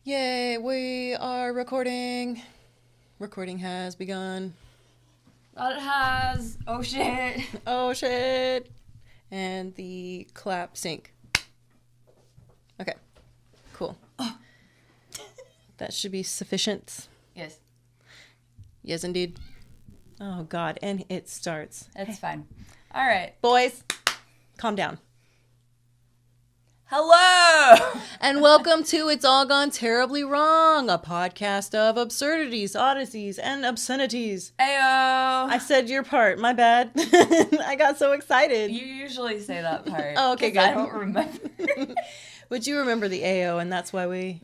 Yay, we are recording. Recording has begun. It has. Oh shit. Oh shit. And the clap sync. Okay, cool. Oh. That should be sufficient. Yes. Yes, indeed. Oh god, and it starts. It's fine. All right. Boys, calm down. Hello! And welcome to It's All Gone Terribly Wrong, a podcast of absurdities, oddities, and obscenities. Ayo! I said your part, my bad. I got so excited. You usually say that part. Oh, okay, good. I don't remember. But you remember the AO, and that's why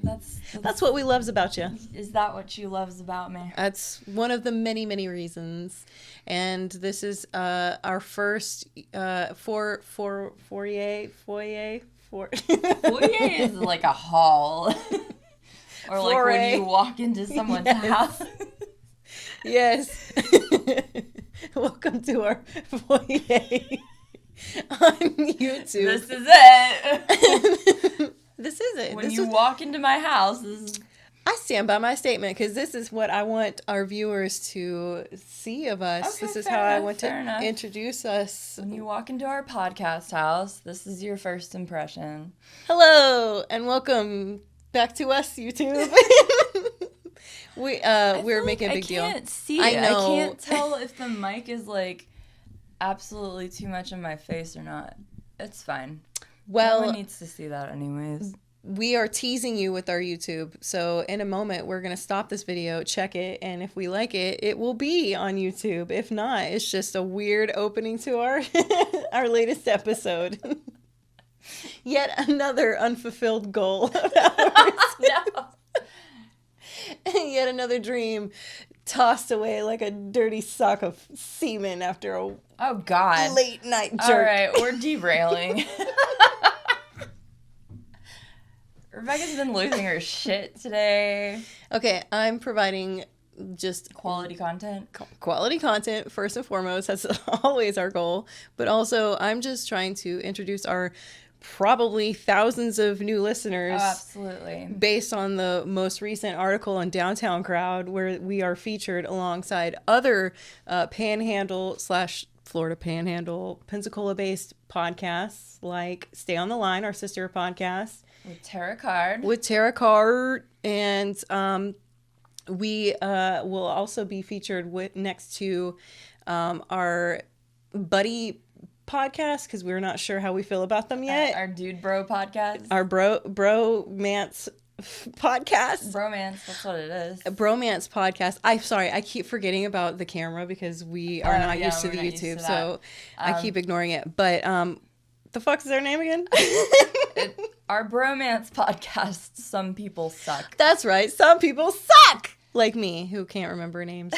that's what we loves about you. Is that what you loves about me? That's one of the many, many reasons. And this is our first foyer. Foyer is like a hall. Or like when you walk into someone's house. Yes. Welcome to our foyer on YouTube. This is it. This is it. When you walk into my house, I stand by my statement because this is what I want our viewers to see of us. Okay, this is fair how enough, I want to fair enough. introduce us. When you walk into our podcast house, this is your first impression. Hello and welcome back to us, YouTube. We're making a big deal. I can't see I it. know. I can't tell if the mic is like absolutely too much in my face or not. It's fine. Well, no one needs to see that anyways. we are teasing you with our YouTube. So in a moment, we're going to stop this video, check it, and if we like it, it will be on YouTube. If not, it's just a weird opening to our our latest episode. Yet another unfulfilled goal of ours. No. Yet another dream tossed away like a dirty sock of semen after a Oh God. late night jerk. All right, we're derailing. Rebecca's been losing her shit today. Okay, I'm providing just Quality content. quality content first and foremost. That's always our goal. But also, I'm just trying to introduce our probably thousands of new listeners. Oh, absolutely. Based on the most recent article on Downtown Crowd, where we are featured alongside other Panhandle / Florida Panhandle, Pensacola-based podcasts like Stay on the Line, our sister podcast. With Tara Card. And we will also be featured next to our buddy podcast, because we're not sure how we feel about them yet. Our Dude Bro podcast. Our bromance podcast. Bromance, that's what it is. A bromance podcast. I'm sorry, I keep forgetting about the camera because we are not used to the YouTube, so I keep ignoring it. But the fuck is their name again? Our bromance podcast, Some People Suck. That's right. Some people suck! Like me, who can't remember names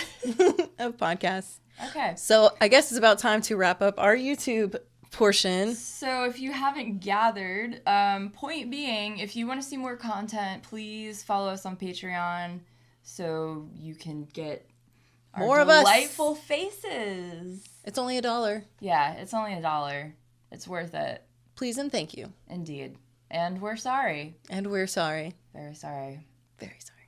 of podcasts. Okay. So I guess it's about time to wrap up our YouTube portion. So if you haven't gathered, point being, if you want to see more content, please follow us on Patreon so you can get our More of us. delightful faces. It's only $1. Yeah, it's only $1. It's worth it. Please and thank you. Indeed. And we're sorry. And we're sorry. Very sorry. Very sorry.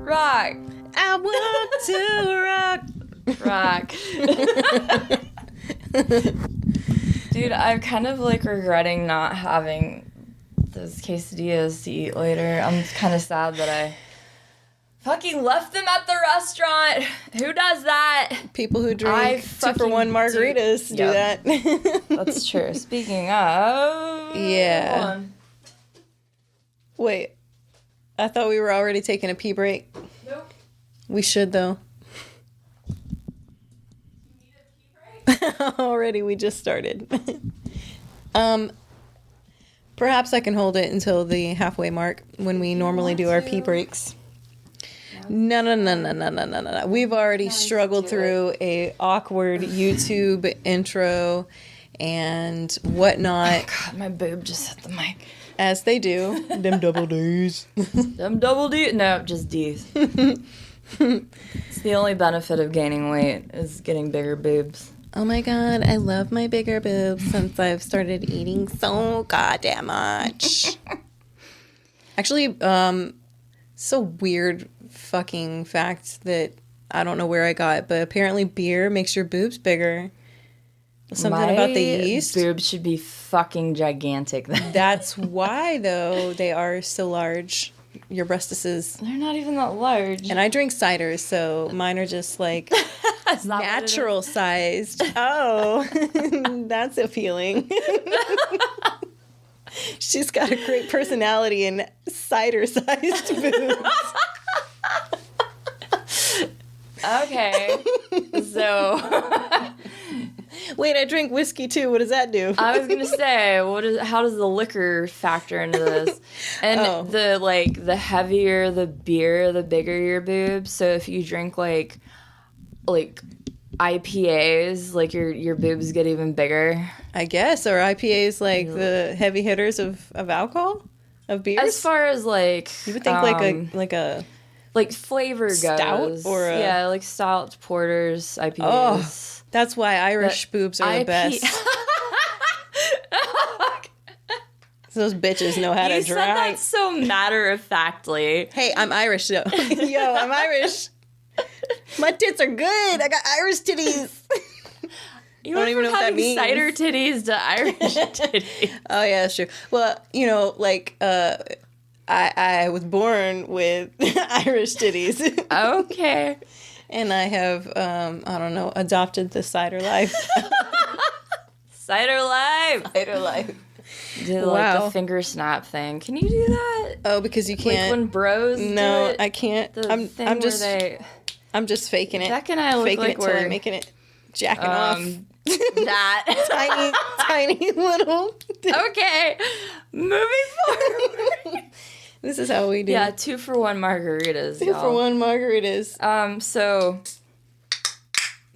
Rock. I want to rock. Rock. Dude, I'm kind of like regretting not having those quesadillas to eat later. I'm kind of sad that I fucking left them at the restaurant. Who does that? People who drink 2-for-1 margaritas do that. That's true. Speaking of... Yeah. Hold on. Wait. I thought we were already taking a pee break. Nope. We should, though. You need a pee break? Already, we just started. Perhaps I can hold it until the halfway mark when we normally do our pee breaks. No. We've already struggled through a awkward YouTube intro and whatnot. Oh, God, my boob just hit the mic. As they do. Them double D's. Them double D? No, just D's. It's the only benefit of gaining weight is getting bigger boobs. Oh my God, I love my bigger boobs since I've started eating so goddamn much. Actually, so weird fucking fact that I don't know where I got, but apparently beer makes your boobs bigger. Something about the yeast. Boobs should be fucking gigantic. That's why, though, they are so large. Your breastises. They're not even that large. And I drink cider, so mine are just like natural sized. Oh, that's appealing. She's got a great personality and cider sized boobs. Okay. So. Wait, I drink whiskey too. What does that do? I was gonna say, how does the liquor factor into this? And the heavier the beer, the bigger your boobs. So if you drink like IPAs, like your boobs get even bigger. I guess, or IPAs like the heavy hitters of alcohol, of beers. As far as like you would think like flavor stout goes, or like stout, porters, IPAs. Oh. That's why Irish boobs are the best. Those bitches know how to You said drink. that so matter-of-factly. Hey, I'm Irish, though. Yo, I'm Irish. My tits are good. I got Irish titties. You don't even know what that means. Cider titties to Irish titties. Oh, yeah, that's true. Well, you know, like, I was born with Irish titties. Okay. And I have, I don't know, adopted the cider life. Cider life. Cider life. Did like the finger snap thing. Can you do that? Oh, because you can't. Like when bros No, do it, I can't. I'm just faking it. Beck and I look faking like it till I'm making it jacking off. That tiny little. Okay, moving forward. This is how we do. Yeah, 2-for-1 margaritas. 2-for-1 margaritas. So.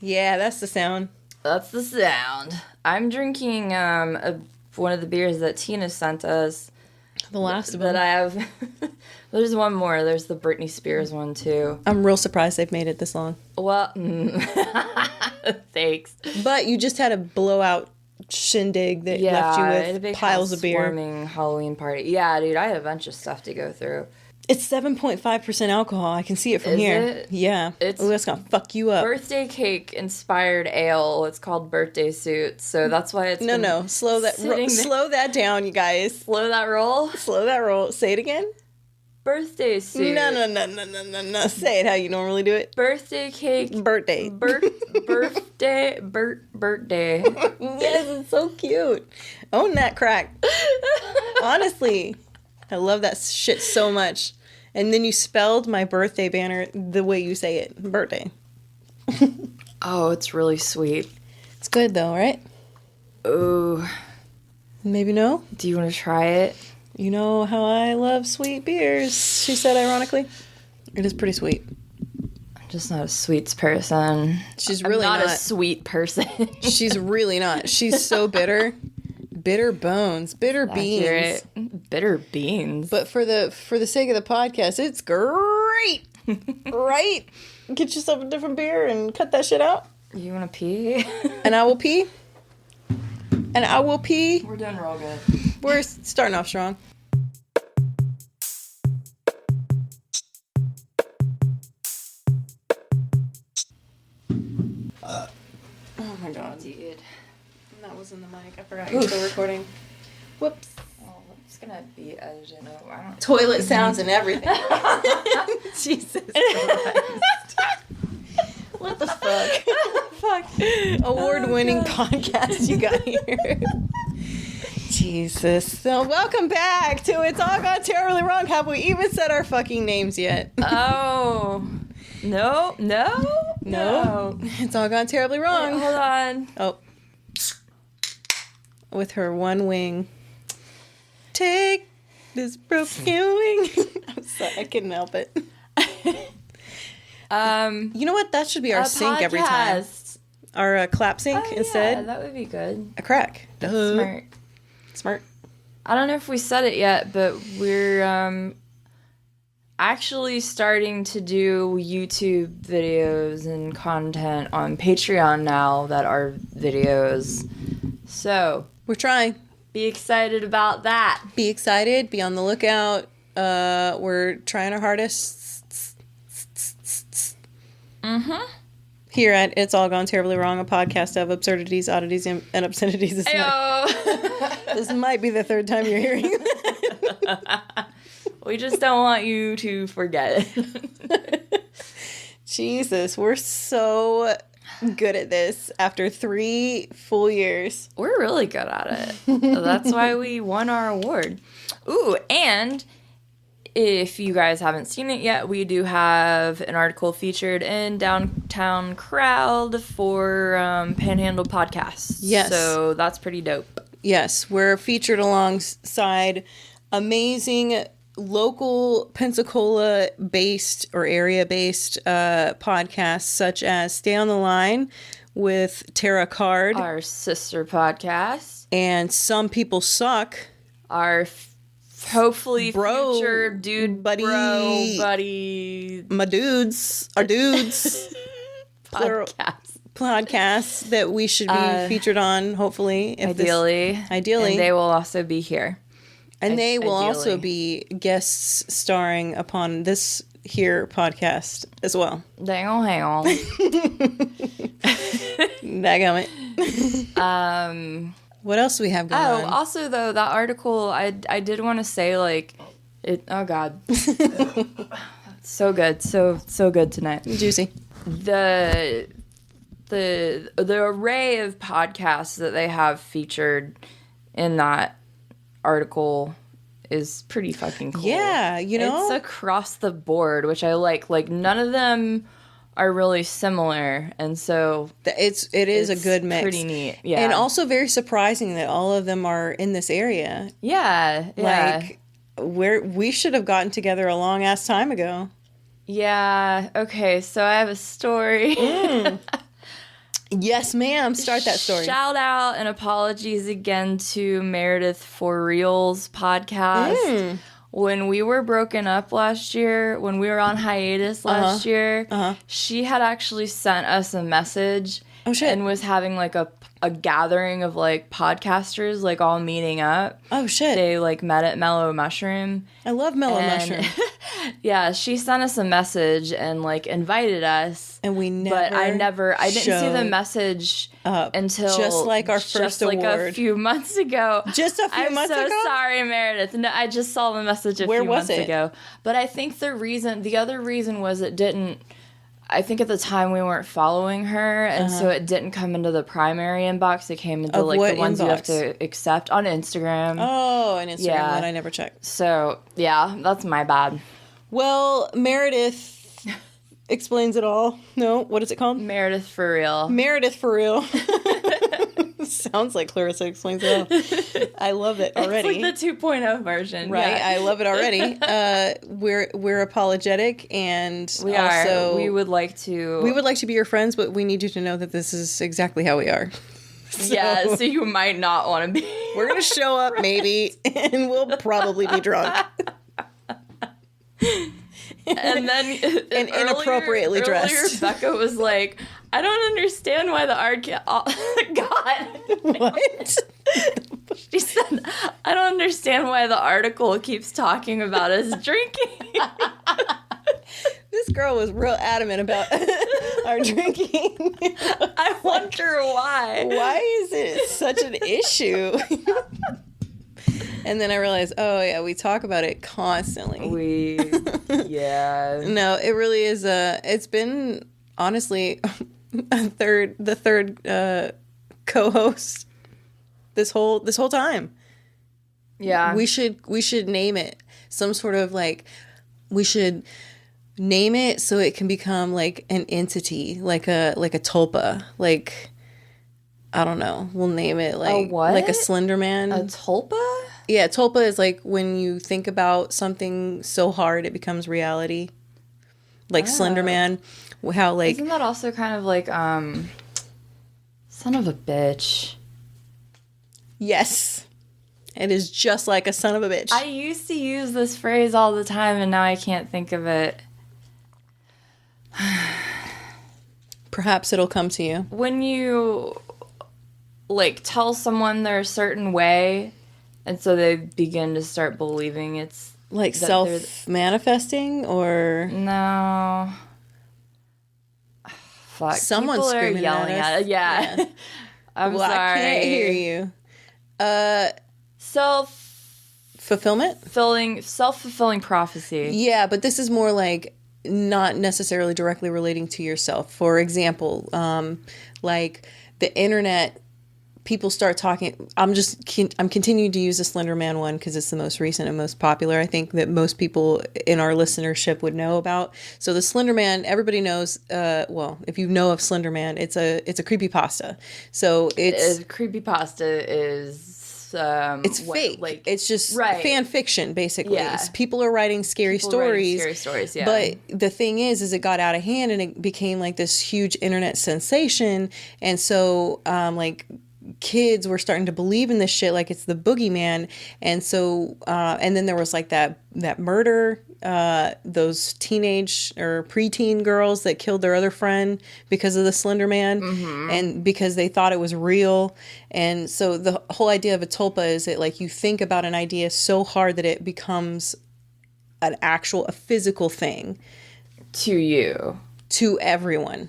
Yeah, that's the sound. That's the sound. I'm drinking one of the beers that Tina sent us. The last of them. That I have. There's one more. There's the Britney Spears one too. I'm real surprised they've made it this long. Well, thanks. But you just had a blowout shindig that left you with piles of beer. Swarming Halloween party. Yeah, dude, I had a bunch of stuff to go through. It's 7.5% alcohol. I can see it from here. It? Yeah. That's gonna fuck you up. Birthday cake inspired ale. It's called Birthday Suit. So that's why it's no. Slow that down, you guys. Slow that roll. Slow that roll. Say it again. Birthday suit. No. Say it how you normally do it. Birthday cake. Birthday. Birthday. Birthday. Yes, it's so cute. Own that crack. Honestly, I love that shit so much. And then you spelled my birthday banner the way you say it. Birthday. Oh, it's really sweet. It's good though, right? Ooh. Maybe no? Do you want to try it? You know how I love sweet beers, she said ironically. It is pretty sweet. I'm just not a sweets person. She's really not a sweet person. She's really not. She's so bitter. Bitter bones. Bitter beans. Bitter beans. But for the sake of the podcast, it's great. Right? Get yourself a different beer and cut that shit out. You want to pee? And I will pee. And I will pee. We're doing real good. We're starting off strong. Oh my god, dude. That was in the mic. I forgot you're still recording. Whoops. Oh, it's gonna be edited over. I don't. Toilet sounds and everything. Jesus Christ. What the fuck? Fuck. Award-winning podcast you got here. Jesus. So welcome back to It's All Gone Terribly Wrong. Have we even said our fucking names yet? Oh. No. It's all gone terribly wrong. Wait, hold on. Oh. With her one wing. Take this broken wing. I'm sorry, I couldn't help it. You know what? That should be our sync every time. Our clap sync instead. Yeah, that would be good. A crack. Duh. Smart. I don't know if we said it yet, but we're actually starting to do YouTube videos and content on Patreon now that are videos. So we're trying. Be excited about that. Be excited. Be on the lookout. We're trying our hardest. Here at It's All Gone Terribly Wrong, a podcast of absurdities, oddities, and obscenities. This might be the third time you're hearing that. We just don't want you to forget it. Jesus, we're so good at this after 3 full years. We're really good at it. That's why we won our award. Ooh, and if you guys haven't seen it yet, we do have an article featured in Downtown Crowd for Panhandle Podcasts. Yes. So that's pretty dope. Yes, we're featured alongside amazing local Pensacola-based or area-based podcasts such as Stay on the Line with Tara Card. Our sister podcast. And Some People Suck. Our hopefully future buddy. My dudes. Our dudes. Podcasts that we should be featured on, hopefully. Ideally. And they will also be here. And they will also be guests starring upon this here podcast as well. Hang on. Daggum. What else do we have going on? Also, though, that article, I did want to say, like, it. Oh, God. So good. So good tonight. Juicy. The array of podcasts that they have featured in that article is pretty fucking cool. Yeah, you know? It's across the board, which I like. Like, none of them are really similar, and so it is a good mix. Pretty neat, yeah. And also very surprising that all of them are in this area. Yeah. Like, we should have gotten together a long ass time ago. Yeah. Okay, so I have a story. Yes, ma'am. Start that story. Shout out and apologies again to Meredith For Real's podcast. When we were broken up last year, when we were on hiatus last year, she had actually sent us a message and was having like a gathering of like podcasters like all meeting up. Oh shit. They like met at Mellow Mushroom. I love Mellow Mushroom. Yeah, she sent us a message and like invited us. And we never But I didn't see the message until just like our first award. Like a few months ago. Just a few months ago? I'm so sorry, Meredith. No, I just saw the message a few months ago. But I think the other reason was it didn't. I think at the time we weren't following her, and so it didn't come into the primary inbox. It came into like the ones you have to accept on Instagram. Oh, an Instagram that I never checked. So yeah, that's my bad. Well, Meredith explains it all. No, what is it called? Meredith For Real. Meredith For Real. Sounds like Clarissa Explains It All. I love it already. It's like the 2.0 version. Right, yeah. I love it already. We're apologetic, and we would like to be your friends, but we need you to know that this is exactly how we are. So you might not want to be. We're gonna show up maybe, and we'll probably be drunk. And then inappropriately dressed. Earlier, Becca was like, I don't understand why the God. What? She said, I don't understand why the article keeps talking about us drinking. This girl was real adamant about our drinking. I wonder why. Why is it such an issue? And then I realized, oh yeah, we talk about it constantly. No, it really is it's been honestly the third co-host this whole time. Yeah. We should name it some sort of like, we should name it so it can become like an entity, like a tulpa, like, I don't know. We'll name it like a Slender Man. A tulpa? Yeah, tulpa is like when you think about something so hard it becomes reality. like Slender Man, how like isn't that also kind of like son of a bitch? Yes. It is just like a son of a bitch. I used to use this phrase all the time, and now I can't think of it. Perhaps it'll come to you. When you, like, tell someone they're a certain way, and so they begin to start believing it's... Like self-manifesting, or... No. Fuck. Someone's People are screaming yelling at us. Yeah. I'm well, sorry. I can't hear you. Self-fulfilling prophecy. Yeah, but this is more like not necessarily directly relating to yourself. For example, like the internet, people start talking. I'm continuing to use the Slender Man one because it's the most recent and most popular. I think that most people in our listenership would know about. So the Slender Man, everybody knows. Well, if you know of Slender Man, it's a creepypasta. So it's creepypasta is. It's fake. Like, it's just fan fiction, basically. Yeah. People are writing scary stories. Yeah. But the thing is it got out of hand and it became like this huge internet sensation. And so, like, kids were starting to believe in this shit like it's the boogeyman. And so, and then there was like that murder, those teenage or preteen girls that killed their other friend because of the Slender Man, and because they thought it was real. And so the whole idea of a tulpa is that like you think about an idea so hard that it becomes a physical thing to you, to everyone.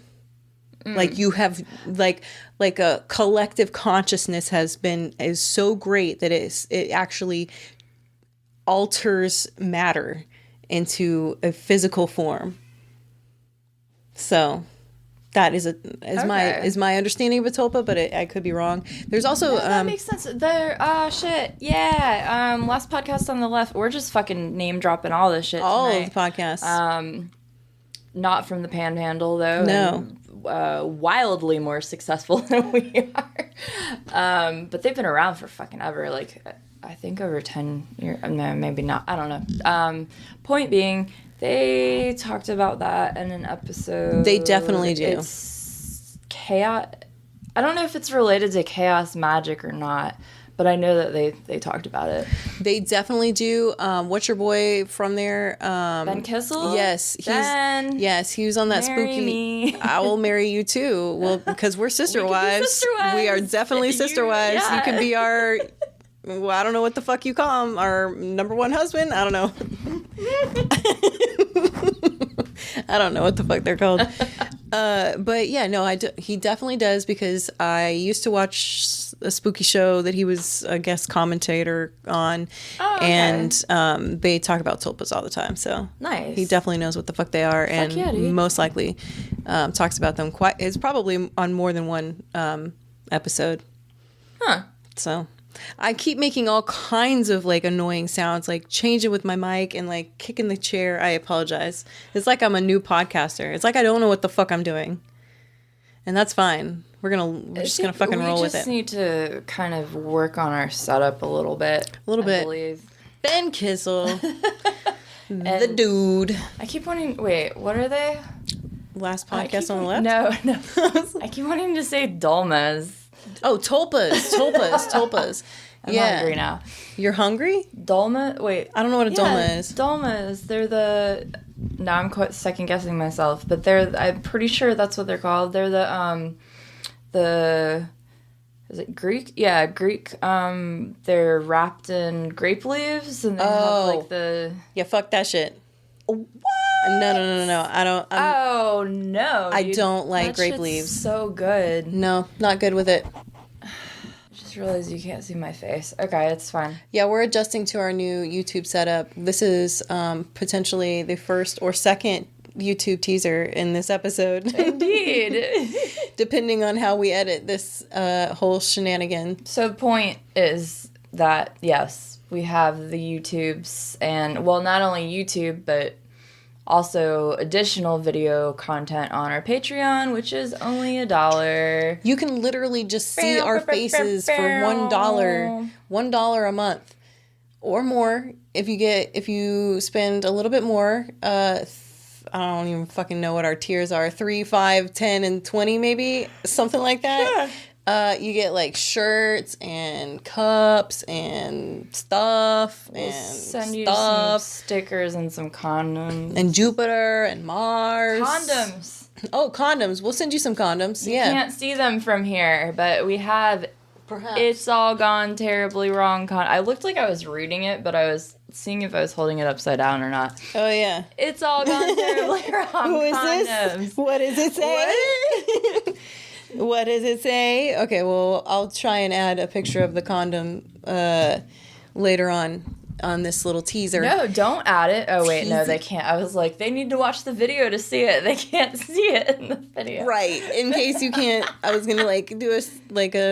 Like you have like a collective consciousness is so great that it actually alters matter into a physical form. So that is my understanding of a tulpa, but I could be wrong. There's also that makes sense. Shit. Yeah. Last podcast on the left. We're just fucking name dropping all this shit all tonight. of the podcasts. Not from the Panhandle though. No. And, wildly more successful than we are. But they've been around for fucking ever. Like, I think over 10 years. No, maybe not. I don't know. Point being, they talked about that in an episode. They definitely do. It's chaos. I don't know if it's related to chaos magic or not, but I know that they talked about it. They definitely do. What's your boy from there? Ben Kissel? Yes. He was on that spooky me. I will marry you too. Well, because we're sister wives. We are definitely sister wives. Yeah. You can be our, well, I don't know what the fuck you call him, our number one husband. I don't know. I don't know what the fuck they're called. But yeah, no, he definitely does, because I used to watch a spooky show that he was a guest commentator on. Oh, okay. And they talk about tulpas all the time. So nice. He definitely knows what the fuck they are, and most likely talks about them it's probably on more than one episode. Huh. So I keep making all kinds of like annoying sounds, like changing with my mic and like kicking the chair. I apologize. It's like I'm a new podcaster. It's like I don't know what the fuck I'm doing. And that's fine. We're just gonna fucking roll with it. We just need to kind of work on our setup a little bit. I believe. Ben Kissel. The dude. I keep wanting... Wait, what are they? Last podcast on the left? No. I keep wanting to say dolmas. Oh, tulpas. I'm hungry now. You're hungry? Dolma? Wait. I don't know what a dolma is. Dolmas. They're the... Now I'm second guessing myself, but I'm pretty sure that's what they're called. They're is it Greek? Yeah, Greek. They're wrapped in grape leaves, and they have like the... Yeah, fuck that shit. What? No. I don't... I don't like grape leaves. So good. No, not good with it. I just realized you can't see my face. Okay, it's fine. Yeah, we're adjusting to our new YouTube setup. This is potentially the first or second YouTube teaser in this episode. Indeed. Depending on how we edit this whole shenanigan. So the point is that, yes, we have the YouTubes, and, well, not only YouTube, but also additional video content on our Patreon, which is only $1. You can literally just see our faces for $1. $1 a month. Or more if you spend a little bit more, I don't even fucking know what our tiers are. 3, 5, 10, and 20 maybe? Something like that. Sure. You get like shirts and cups and stuff We'll and send you some stickers and some condoms. And Jupiter and Mars. Condoms. Oh, condoms. We'll send you some condoms. You can't see them from here, but we have Perhaps. It's All Gone Terribly Wrong I looked like I was reading it, but I was seeing if I was holding it upside down or not. Oh, yeah. It's All Gone Terribly Wrong. Who is condoms. This? What does it say? What? What does it say? Okay, well, I'll try and add a picture of the condom later on this little teaser. No, don't add it. Oh, wait, no, they can't. I was like, they need to watch the video to see it. They can't see it in the video. Right. In case you can't, I was going to, like, do a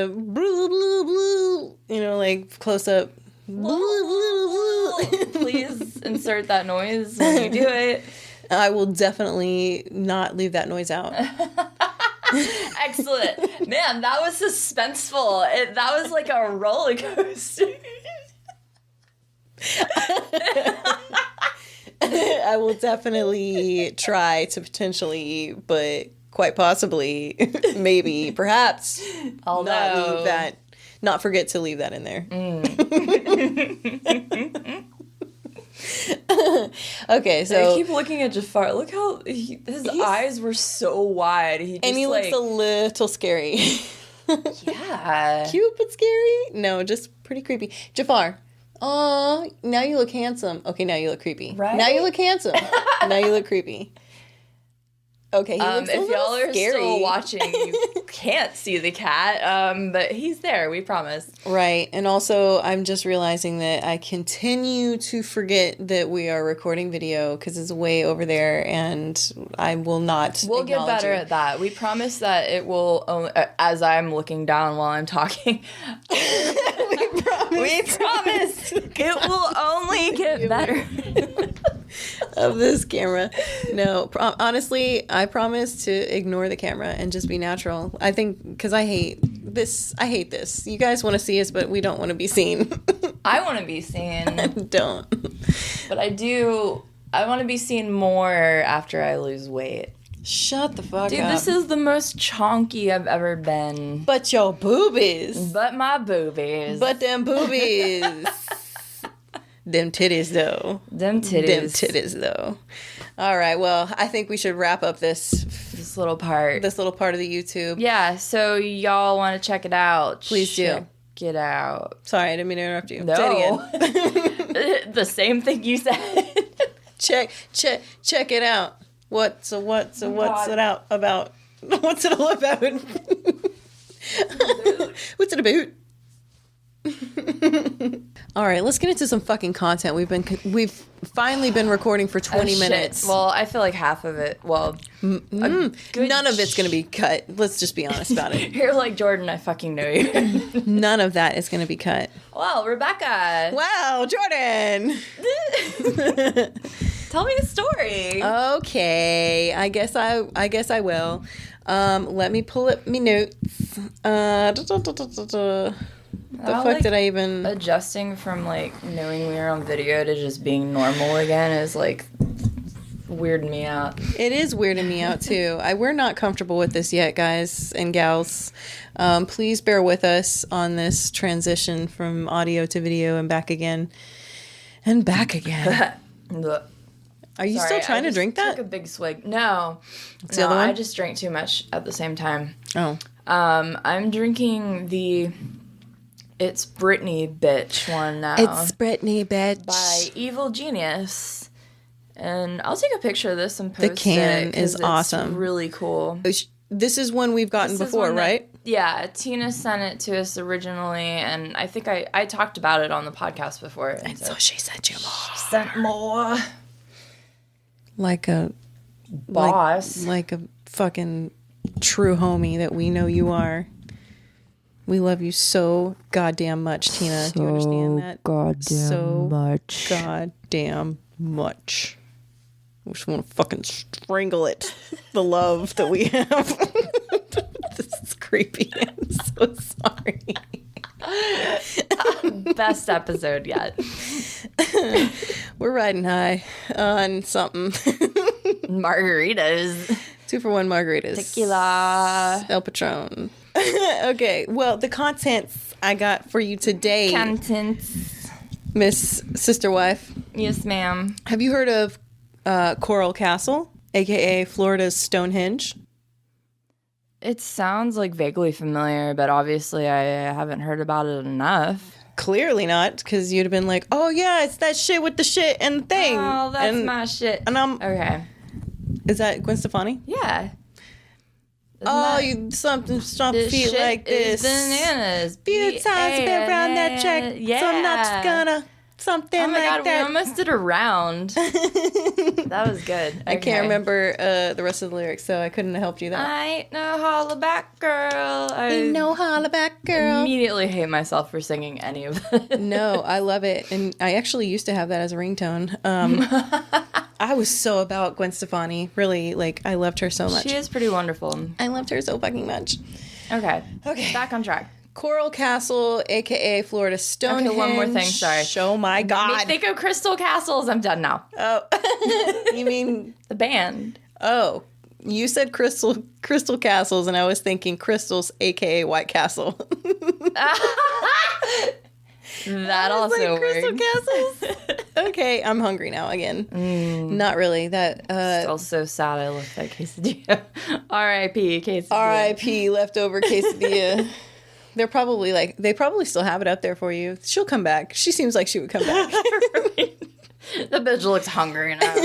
blue, blue, blue, you know, like, close up. Blue, blue, blue. Please insert that noise when you do it. I will definitely not leave that noise out. Excellent. Man, that was suspenseful. That was like a roller coaster. I will definitely try to potentially, but quite possibly, maybe, perhaps, not forget to leave that in there. Okay, so I keep looking at Jafar. Look how his eyes were so wide. He looks a little scary. Yeah. Cute but scary? No, just pretty creepy. Jafar. Oh, now you look handsome. Okay, now you look creepy. Right? Now you look handsome. Now you look creepy. Okay, he looks if y'all are scary. still watching, you can't see the cat, but he's there, we promise. Right, and also I'm just realizing that I continue to forget that we are recording video because it's way over there, and I will not. We'll get better at that. We promise that it will. As I'm looking down while I'm talking, we promise it will only get better. Of this camera. No, honestly, I promise to ignore the camera and just be natural. I think, because I hate this. You guys want to see us, but we don't want to be seen. I want to be seen. Don't. But I do. I want to be seen more after I lose weight. Shut the fuck up. Dude, this is the most chonky I've ever been. But your boobies. But my boobies. But them boobies. Them titties, though. Them titties, though. All right, well, I think we should wrap up this little part. This little part of the YouTube. Yeah, so y'all want to check it out. Please do. Check it out. Sorry, I didn't mean to interrupt you. No. Say it again. The same thing you said. Check it out. What's it out about? What's it all about? What's it about? All right, let's get into some fucking content. We've finally been recording for 20 minutes. Well, I feel like half of it. Well, none of it's gonna be cut. Let's just be honest about it. You're like, Jordan, I fucking know you. None of that is gonna be cut. Well, Rebecca. Wow, Jordan. Tell me the story. Okay, I guess I will. Let me pull up me notes. The fuck did I even... Adjusting from, like, knowing we were on video to just being normal again is, like, weirding me out. It is weirding me out, too. We're not comfortable with this yet, guys and gals. Please bear with us on this transition from audio to video and back again. And back again. Are you still trying to drink that? I took a big swig. No. The other one? I just drank too much at the same time. Oh. I'm drinking the... It's Britney Bitch one now. It's Britney Bitch. By Evil Genius. And I'll take a picture of this and post it. The can is awesome. It's really cool. This is one we've gotten before, right? Yeah, Tina sent it to us originally, and I think I talked about it on the podcast before. And so she sent you more. She sent more. Like a... boss. Like a fucking true homie that we know you are. We love you so goddamn much, Tina. Do you understand that? Goddamn much. I just want to fucking strangle it. The love that we have. This is creepy. I'm so sorry. Best episode yet. We're riding high on something. Margaritas. 2-for-1 margaritas. Tequila. El Patron. Okay, well, the contents I got for you today, Contents. Miss Sister Wife. Yes, ma'am. Have you heard of Coral Castle, aka Florida's Stonehenge? It sounds like vaguely familiar, but obviously I haven't heard about it enough. Clearly not, because you'd have been like, oh yeah, it's that shit with the shit and the thing. Oh, that's my shit. And Okay. Is that Gwen Stefani? Yeah. You something strong This feet shit like this. is bananas. Few times I've been around that track, Yeah. so I'm not just gonna something Oh my like god, that. we almost did a round. That was good. I can't Okay. remember the rest of the lyrics, so I couldn't have helped you that. I ain't no holla back girl. Ain't no holla back, girl. Immediately hate myself for singing any of it. No, I love it, and I actually used to have that as a ringtone. I was so about Gwen Stefani. Really, like, I loved her so much. She is pretty wonderful. I loved her so fucking much. Okay. Okay. Back on track. Coral Castle, aka Florida Stonehenge. Okay, one more thing, sorry. Oh my god. Make me think of Crystal Castles. I'm done now. Oh, you mean The band. Oh, you said Crystal Castles, and I was thinking Crystals, aka White Castle. That I was also like, Crystal works. Castles. Okay, I'm hungry now again. Not really. That Still so sad I left that quesadilla. R.I.P. quesadilla. R.I.P. leftover quesadilla. They probably still have it up there for you. She'll come back. She seems like she would come back. The bitch looks hungry now.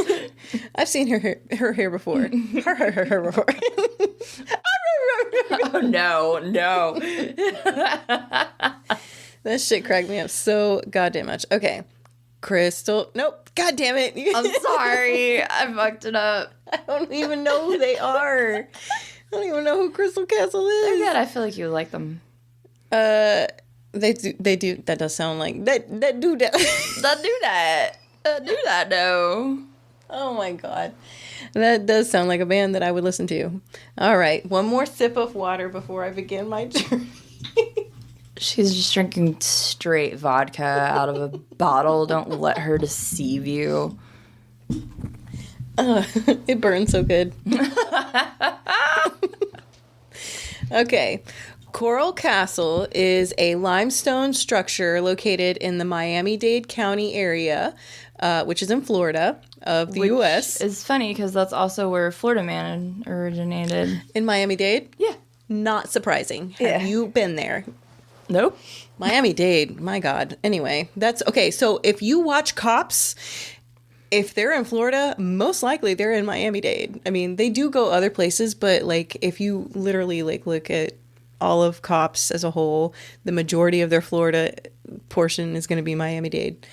I've seen her hair before. Her before. Oh, no. That shit cracked me up so goddamn much. Okay. Crystal. Nope. God damn it. I'm sorry. I fucked it up. I don't even know who they are. I don't even know who Crystal Castle is. They're good. I feel like you would like them. They do. That does sound like that do that. Do that, though. Oh my god. That does sound like a band that I would listen to. All right. One more sip of water before I begin my journey. She's just drinking straight vodka out of a bottle. Don't let her deceive you. It burns so good. Okay. Coral Castle is a limestone structure located in the Miami-Dade County area, which is in Florida of the U.S. It's funny because that's also where Florida Man originated. In Miami-Dade? Yeah. Not surprising. Have you been there? Nope. Miami-Dade, my God. Anyway, that's okay. So if you watch Cops, if they're in Florida, most likely they're in Miami-Dade. I mean, they do go other places, but like if you literally like look at all of Cops as a whole, the majority of their Florida portion is going to be Miami-Dade.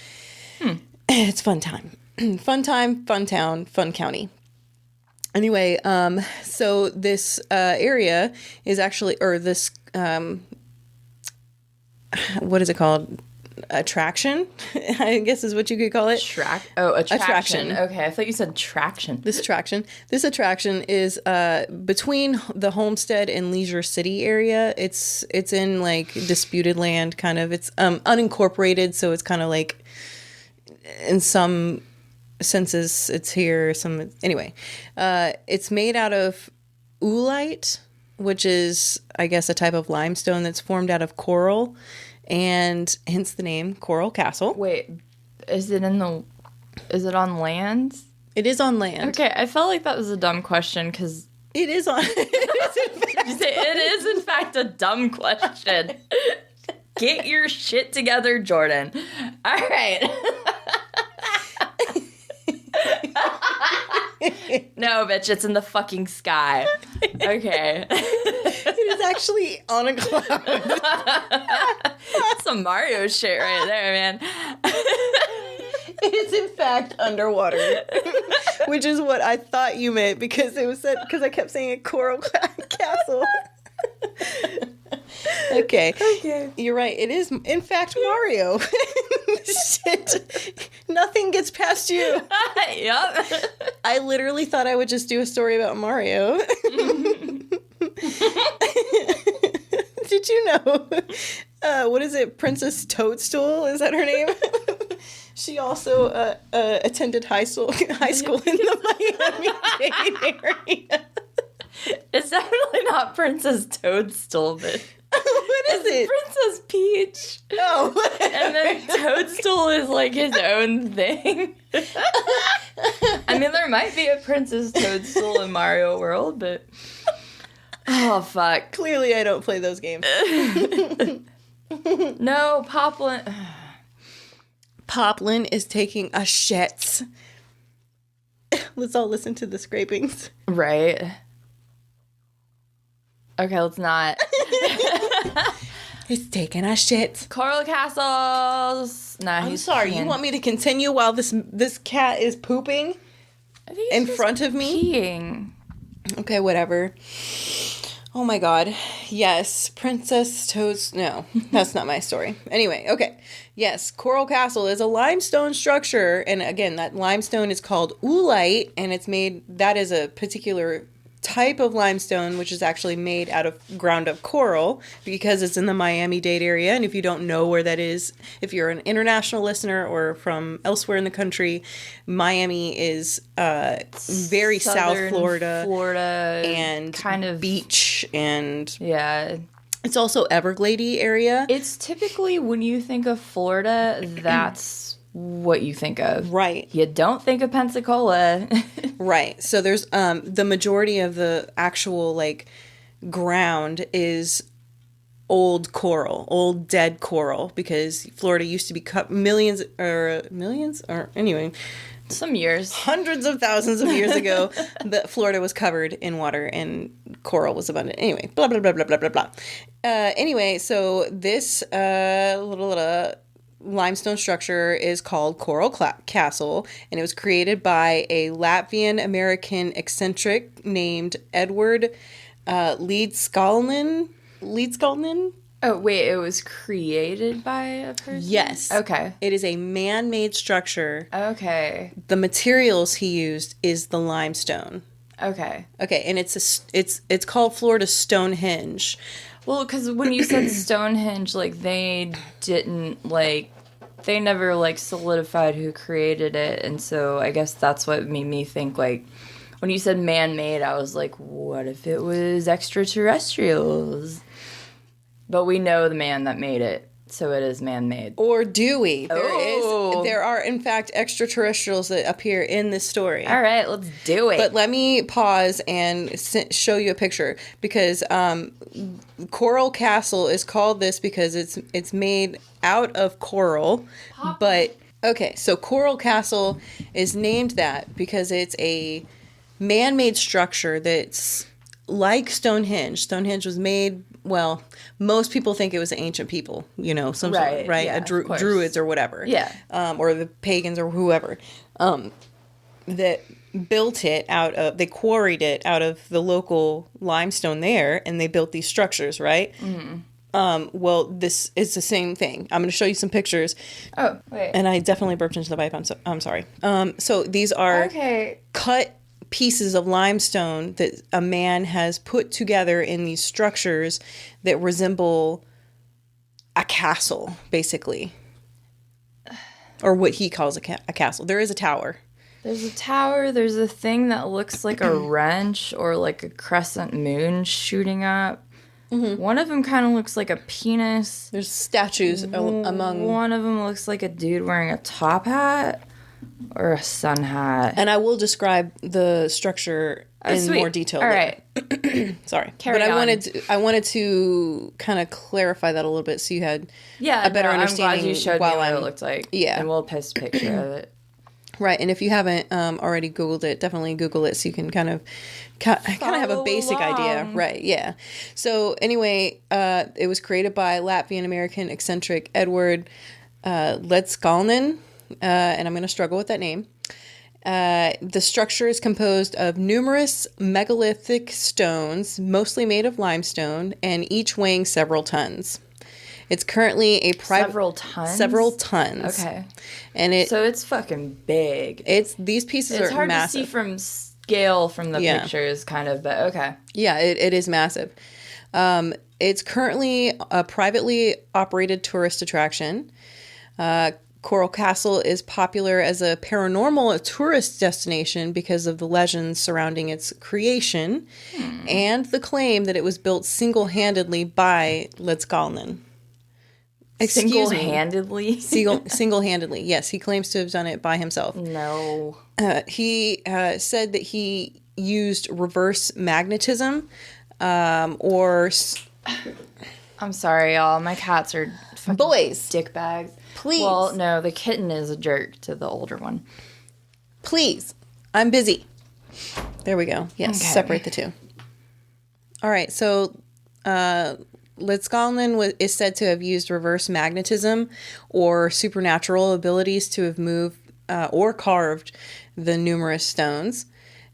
It's fun time. Fun time, fun town, fun county. Anyway, so this area is actually, or this, what is it called? Attraction, I guess is what you could call it. Attraction. Okay, I thought you said traction. This attraction is between the Homestead and Leisure City area. It's in like disputed land, kind of. It's unincorporated, so it's kind of like in some senses it's here. Anyway, it's made out of oolite, which is I guess a type of limestone that's formed out of coral. And hence the name Coral Castle. Wait, is it on land? It is on land. Okay, I felt like that was a dumb question because it is on. it is in fact a dumb question. Get your shit together, Jordan. All right. No, bitch, it's in the fucking sky. Okay. It is actually on a cloud. That's some Mario shit right there, man. It is in fact underwater, which is what I thought you meant because I kept saying a Coral Castle. Okay. You're right. It is, in fact, Mario. Shit. Nothing gets past you. Yep. I literally thought I would just do a story about Mario. Did you know? What is it? Princess Toadstool? Is that her name? She also attended high school in the Miami-Dade area. It's definitely not Princess Toadstool, but What is it? Princess Peach. Oh. And then Toadstool is like his own thing. I mean, there might be a Princess Toadstool in Mario World, but... Oh, fuck. Clearly, I don't play those games. No, Poplin... Poplin is taking a shit. Let's all listen to the scrapings. Right. Okay, let's not. He's taking a shit. Coral Castles. Nah, I'm sorry. You want me to continue while this cat is pooping in front of me? Peeing. Okay, whatever. Oh my god. Yes, Princess Toads. No, that's not my story. Anyway, okay. Yes, Coral Castle is a limestone structure, and again, that limestone is called oolite, and it's made. That is a particular type of limestone, which is actually made out of ground up coral, because it's in the Miami-Dade area. And if you don't know where that is, if you're an international listener or from elsewhere in the country, Miami is very Southern South Florida, and kind of beach, and yeah. It's also Everglades area. It's typically when you think of Florida, that's what you think of. Right. You don't think of Pensacola. Right. So there's the majority of the actual like ground is old coral, old dead coral, because Florida used to be millions or anyway, Some years. hundreds of thousands of years ago, Florida was covered in water and coral was abundant. Anyway, blah blah blah blah blah blah blah. Anyway, so this little limestone structure is called Coral Castle, and it was created by a Latvian American eccentric named Edward Leedskalnin. Oh, wait, it was created by a person? Yes. Okay. It is a man-made structure. Okay. The materials he used is the limestone. Okay. Okay, and it's called Florida Stonehenge. Well, because when you said Stonehenge, like, they never, like, solidified who created it, and so I guess that's what made me think, like, when you said man-made, I was like, what if it was extraterrestrials? But we know the man that made it, so it is man-made. Or do we? There are, in fact, extraterrestrials that appear in this story. All right, let's do it. But let me pause and show you a picture, because Coral Castle is called this because it's made out of coral. But okay, so Coral Castle is named that because it's a man-made structure that's like Stonehenge. Stonehenge was made, well, most people think it was the ancient people, some sort of, right? Yeah, Druids or whatever. Yeah. Or the pagans or whoever. That built it they quarried it out of the local limestone there, and they built these structures, right? Mm-hmm. Well, this is the same thing. I'm going to show you some pictures. Oh, wait. And I definitely burped into the pipe. I'm sorry. So these are cut pieces of limestone that a man has put together in these structures that resemble a castle, basically. Or what he calls a castle. There is a tower. There's a tower. There's a thing that looks like a wrench or like a crescent moon shooting up. Mm-hmm. One of them kind of looks like a penis. There's statues among... One of them looks like a dude wearing a top hat or a sun hat. And I will describe the structure in more detail. All later. right. Sorry. Carry on. I wanted to kind of clarify that a little bit so you had a better understanding. I'm glad you showed me what it looked like. Yeah. And we'll post a picture of it. Right, and if you haven't already Googled it, definitely Google it so you can kind of have a basic idea. Right, yeah. So anyway, it was created by Latvian-American eccentric Edward Leedskalnin, and I'm going to struggle with that name. The structure is composed of numerous megalithic stones, mostly made of limestone, and each weighing several tons. It's currently a private... Several tons? Several tons. Okay. And so it's fucking big. These pieces are massive. It's hard to see from scale from the pictures, kind of, but okay. Yeah, it is massive. It's currently a privately operated tourist attraction. Coral Castle is popular as a paranormal tourist destination because of the legends surrounding its creation and the claim that it was built single-handedly by Ledskalnin. Single-handedly? Single-handedly, yes. He claims to have done it by himself. No. He said that he used reverse magnetism or... I'm sorry, y'all. My cats are fucking boys. Dickbags. Please. Well, no, the kitten is a jerk to the older one. Please. I'm busy. There we go. Yes, Okay. Separate the two. All right, so Ledskalnin is said to have used reverse magnetism or supernatural abilities to have moved or carved the numerous stones.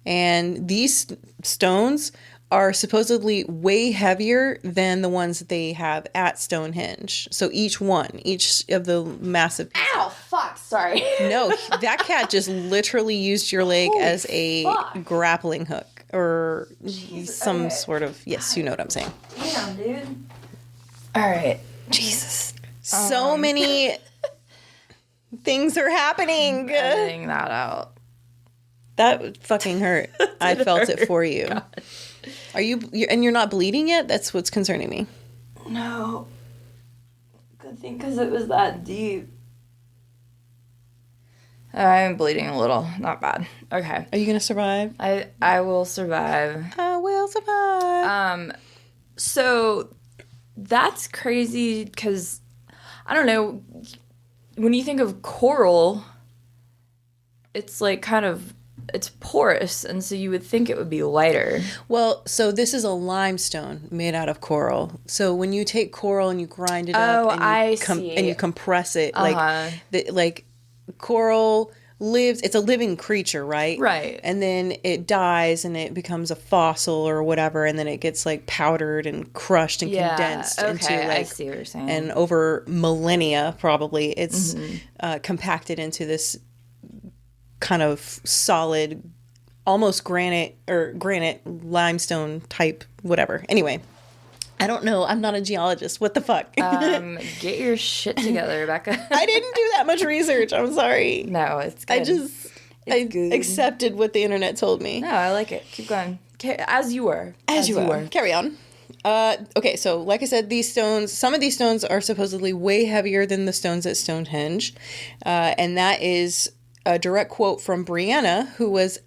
And these stones are supposedly way heavier than the ones that they have at Stonehenge. So each of the massive... Ow, fuck, sorry. No, that cat just literally used your leg Holy as a fuck. grappling hook or some okay. sort of... Yes, you know what I'm saying. Damn, dude. All right. Jesus. So many things are happening. Editing that out. That fucking hurt. I felt it for you. God. Are and you're not bleeding yet? That's what's concerning me. No. Good thing, because it was that deep. I'm bleeding a little. Not bad. Okay. Are you going to survive? I will survive. I will survive. So that's crazy because, I don't know, when you think of coral, it's like kind of... It's porous, and so you would think it would be lighter. Well, so this is a limestone made out of coral. So when you take coral and you grind it up and you compress it, like coral lives, it's a living creature, right? Right. And then it dies and it becomes a fossil or whatever, and then it gets like powdered and crushed and condensed into like... I see what you're saying. And over millennia, probably, it's compacted into this kind of solid, almost granite limestone type, whatever. Anyway, I don't know. I'm not a geologist. What the fuck? Get your shit together, Becca. I didn't do that much research. I'm sorry. No, it's good. I accepted what the internet told me. No, I like it. Keep going. As you were. As you were. Carry on. Okay, so like I said, some of these stones are supposedly way heavier than the stones at Stonehenge. And that is a direct quote from Brianna, who was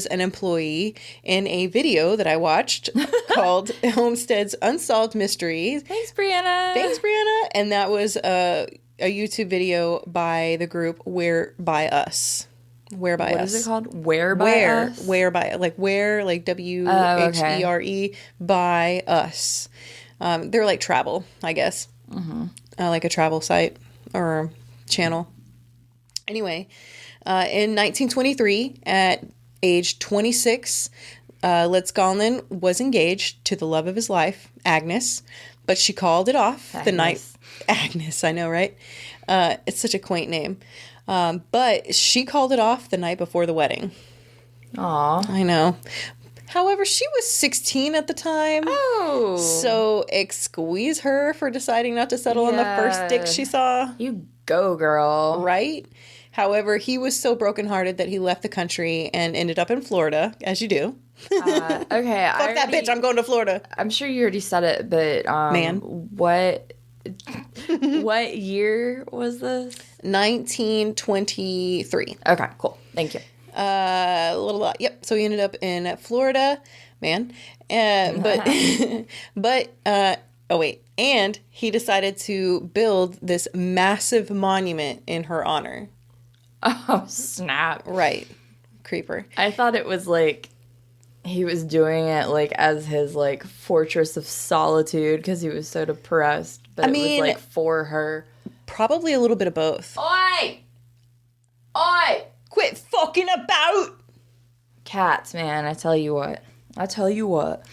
an employee in a video that I watched called Homestead's Unsolved Mysteries. Thanks, Brianna. And that was a YouTube video by the group Where By Us. Where By Us. What is it called? Where By Us? Where By, like where, like WHERE, by us. They're like travel, I guess. Like a travel site or channel. Anyway, in 1923, at age 26, Ledskalnin was engaged to the love of his life, Agnes, but she called it off the night... Agnes, I know, right? It's such a quaint name. But she called it off the night before the wedding. Aw. I know. However, she was 16 at the time. Oh. So excuse her for deciding not to settle on the first dick she saw. You go, girl. Right? However, he was so brokenhearted that he left the country and ended up in Florida, as you do. Okay. Fuck that bitch, I'm going to Florida. I'm sure you already said it, but Man. What year was this? 1923. Okay, cool. Thank you. A little lot. Yep. So he ended up in Florida, man. And he decided to build this massive monument in her honor. Oh, snap. Right. Creeper. I thought it was like he was doing it like as his like fortress of solitude because he was so depressed. But it was like for her. Probably a little bit of both. Oi! Oi! Quit fucking about! Cats, man. I tell you what. I'll tell you what.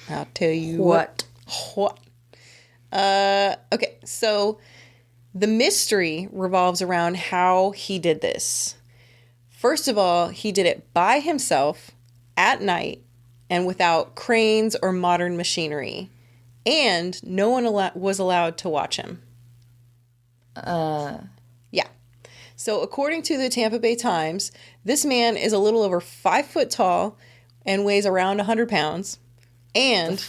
Okay, so the mystery revolves around how he did this. First of all, he did it by himself at night and without cranes or modern machinery. And no one was allowed to watch him. Yeah. So according to the Tampa Bay Times, this man is a little over 5 foot tall and weighs around 100 pounds. And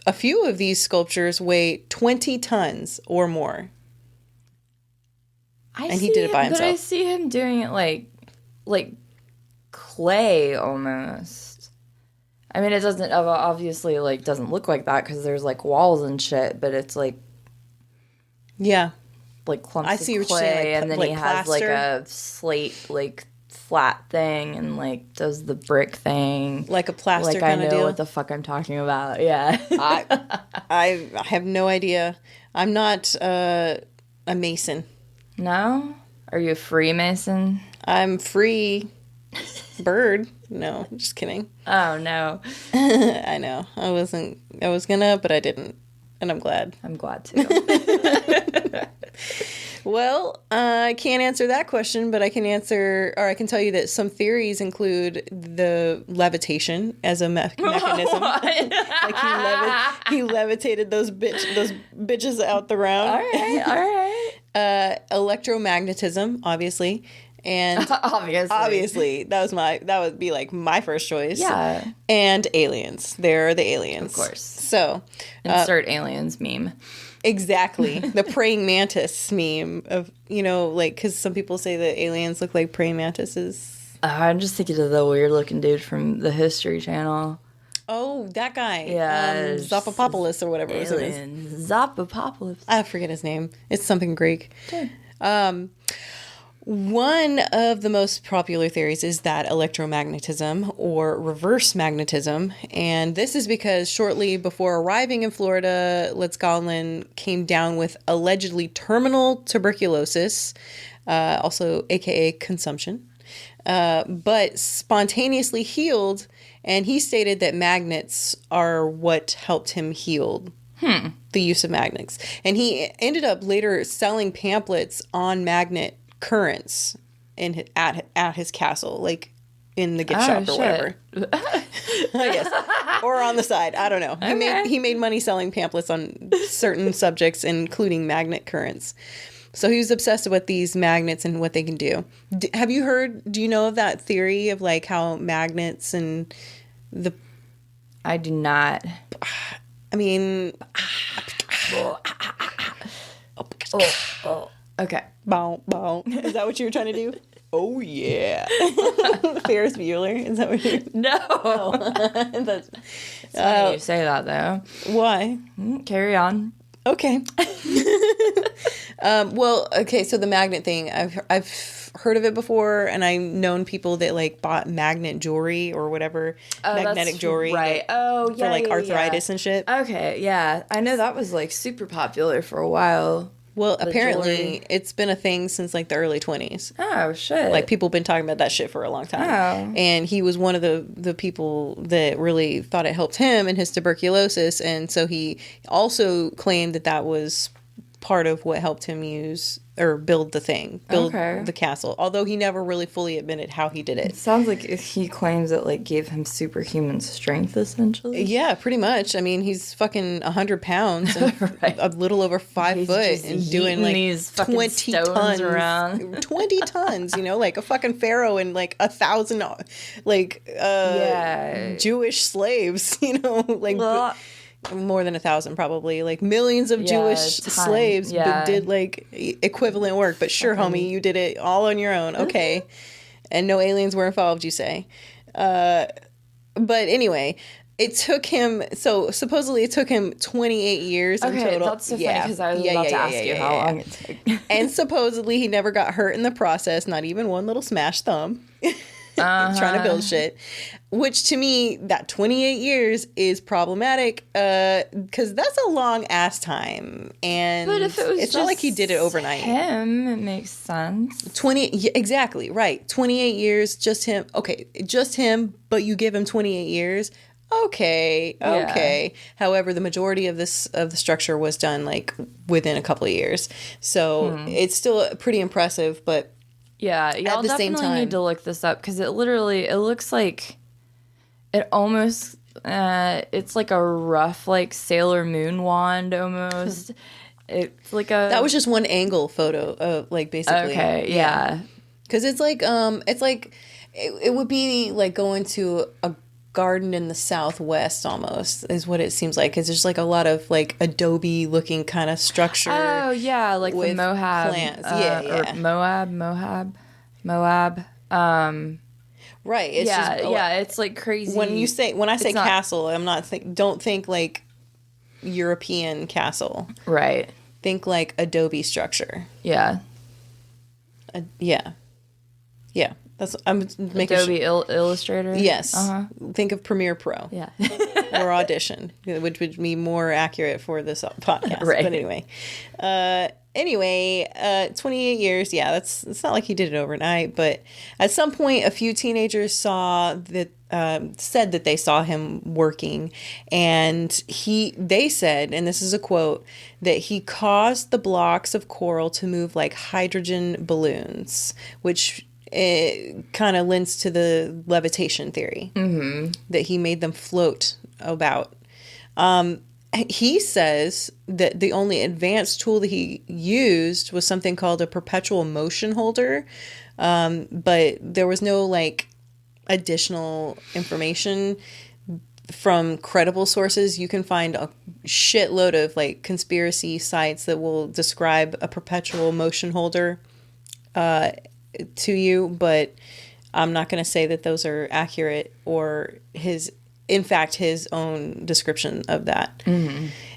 a few of these sculptures weigh 20 tons or more. He did it by himself. But I see him doing it like clay almost. I mean, it doesn't obviously like doesn't look like that because there's like walls and shit, but it's like like clumps of clay, and then he has like a slate like flat thing and like does the brick thing like a plaster kind of deal. I know what the fuck I'm talking about. Yeah. I have no idea. I'm not a mason. No? Are you a Freemason? I'm free bird. No, just kidding. Oh no. I know. I was gonna, but I didn't. And I'm glad. I'm glad too. Well, I can't answer that question, but I can tell you that some theories include the levitation as a mechanism. Like he levitated those bitches out the round. All right. Electromagnetism, obviously. And obviously that would be like my first choice. Yeah. And aliens. They're the aliens. Of course. So insert aliens meme. Exactly. The praying mantis meme of, like, because some people say that aliens look like praying mantises. I'm just thinking of the weird looking dude from the History Channel. Oh, that guy. Yeah. Zopopopoulos or whatever his name is. Zopopopoulos. I forget his name. It's something Greek. Sure. One of the most popular theories is that electromagnetism or reverse magnetism. And this is because shortly before arriving in Florida, Letzgallon came down with allegedly terminal tuberculosis, also aka consumption, but spontaneously healed. And he stated that magnets are what helped him heal. The use of magnets. And he ended up later selling pamphlets on magnet currents at his castle, like in the gift shop or whatever. I guess, or on the side. I don't know. Okay. He made money selling pamphlets on certain subjects, including magnet currents. So he was obsessed with these magnets and what they can do. Do you know of that theory of like how magnets and the? I do not. I mean. Okay. Bow, bow. Is that what you were trying to do? Oh, yeah. Ferris Bueller? Is that what you're... No. Oh. That's funny you say that, though. Why? Carry on. Okay. Okay, so the magnet thing, I've heard of it before, and I've known people that, like, bought magnet jewelry or whatever, magnetic jewelry. Right. For, like, arthritis and shit. Okay, yeah. I know that was, like, super popular for a while. Well, apparently, it's been a thing since, like, the early 20s. Oh, shit. Like, people have been talking about that shit for a long time. Oh. And he was one of the people that really thought it helped him in his tuberculosis. And so he also claimed that was part of what helped him build the castle. Although he never really fully admitted how he did it. It sounds like he claims it, like, gave him superhuman strength, essentially. Yeah, pretty much. I mean, he's fucking 100 pounds and right. a little over 5 foot and doing, like, these 20 tons around. 20 tons, like a fucking pharaoh and, like, 1,000, like, Jewish slaves, like... Well, more than 1,000 probably, like millions of Jewish slaves did like equivalent work, but sure, homie, you did it all on your own. Okay. And no aliens were involved, you say. But anyway, supposedly it took him 28 years in total. That's so funny because I was about to ask you how long it took. And supposedly he never got hurt in the process, not even one little smashed thumb. Trying to build shit, which to me, that 28 years is problematic because that's a long ass time, and but if it was it's not like he did it overnight. It makes sense. 20 exactly right. 28 years, just him. Okay, just him, but you give him 28 years. Okay. Yeah. However, the majority of the structure was done like within a couple of years, so it's still pretty impressive, but. Yeah, y'all definitely need to look this up because it looks like it almost, it's like a rough, like Sailor Moon wand almost. It's like a... That was just one angle photo of, like, basically. Okay, yeah. Because it's like, it would be like going to a garden in the Southwest almost, is what it seems like. Because there's like a lot of like Adobe looking kind of structure. Oh, yeah, like the Moab. Plants. Or Moab. Right. It's it's like crazy. When I say castle, I'm not don't think like European castle. Right. Think like Adobe structure. Yeah. Yeah. I'm making Adobe Illustrator. Yes. Think of Premiere Pro. Yeah. Or Audition, which would be more accurate for this podcast. Right. But anyway, 28 years. Yeah, it's not like he did it overnight, but at some point, a few teenagers said that they saw him working, and they said, and this is a quote, that he caused the blocks of coral to move like hydrogen balloons, which it kind of lends to the levitation theory, that he made them float about. He says that the only advanced tool that he used was something called a perpetual motion holder, but there was no like additional information from credible sources. You can find a shitload of like conspiracy sites that will describe a perpetual motion holder to you, but I'm not going to say that those are accurate or his own description of that.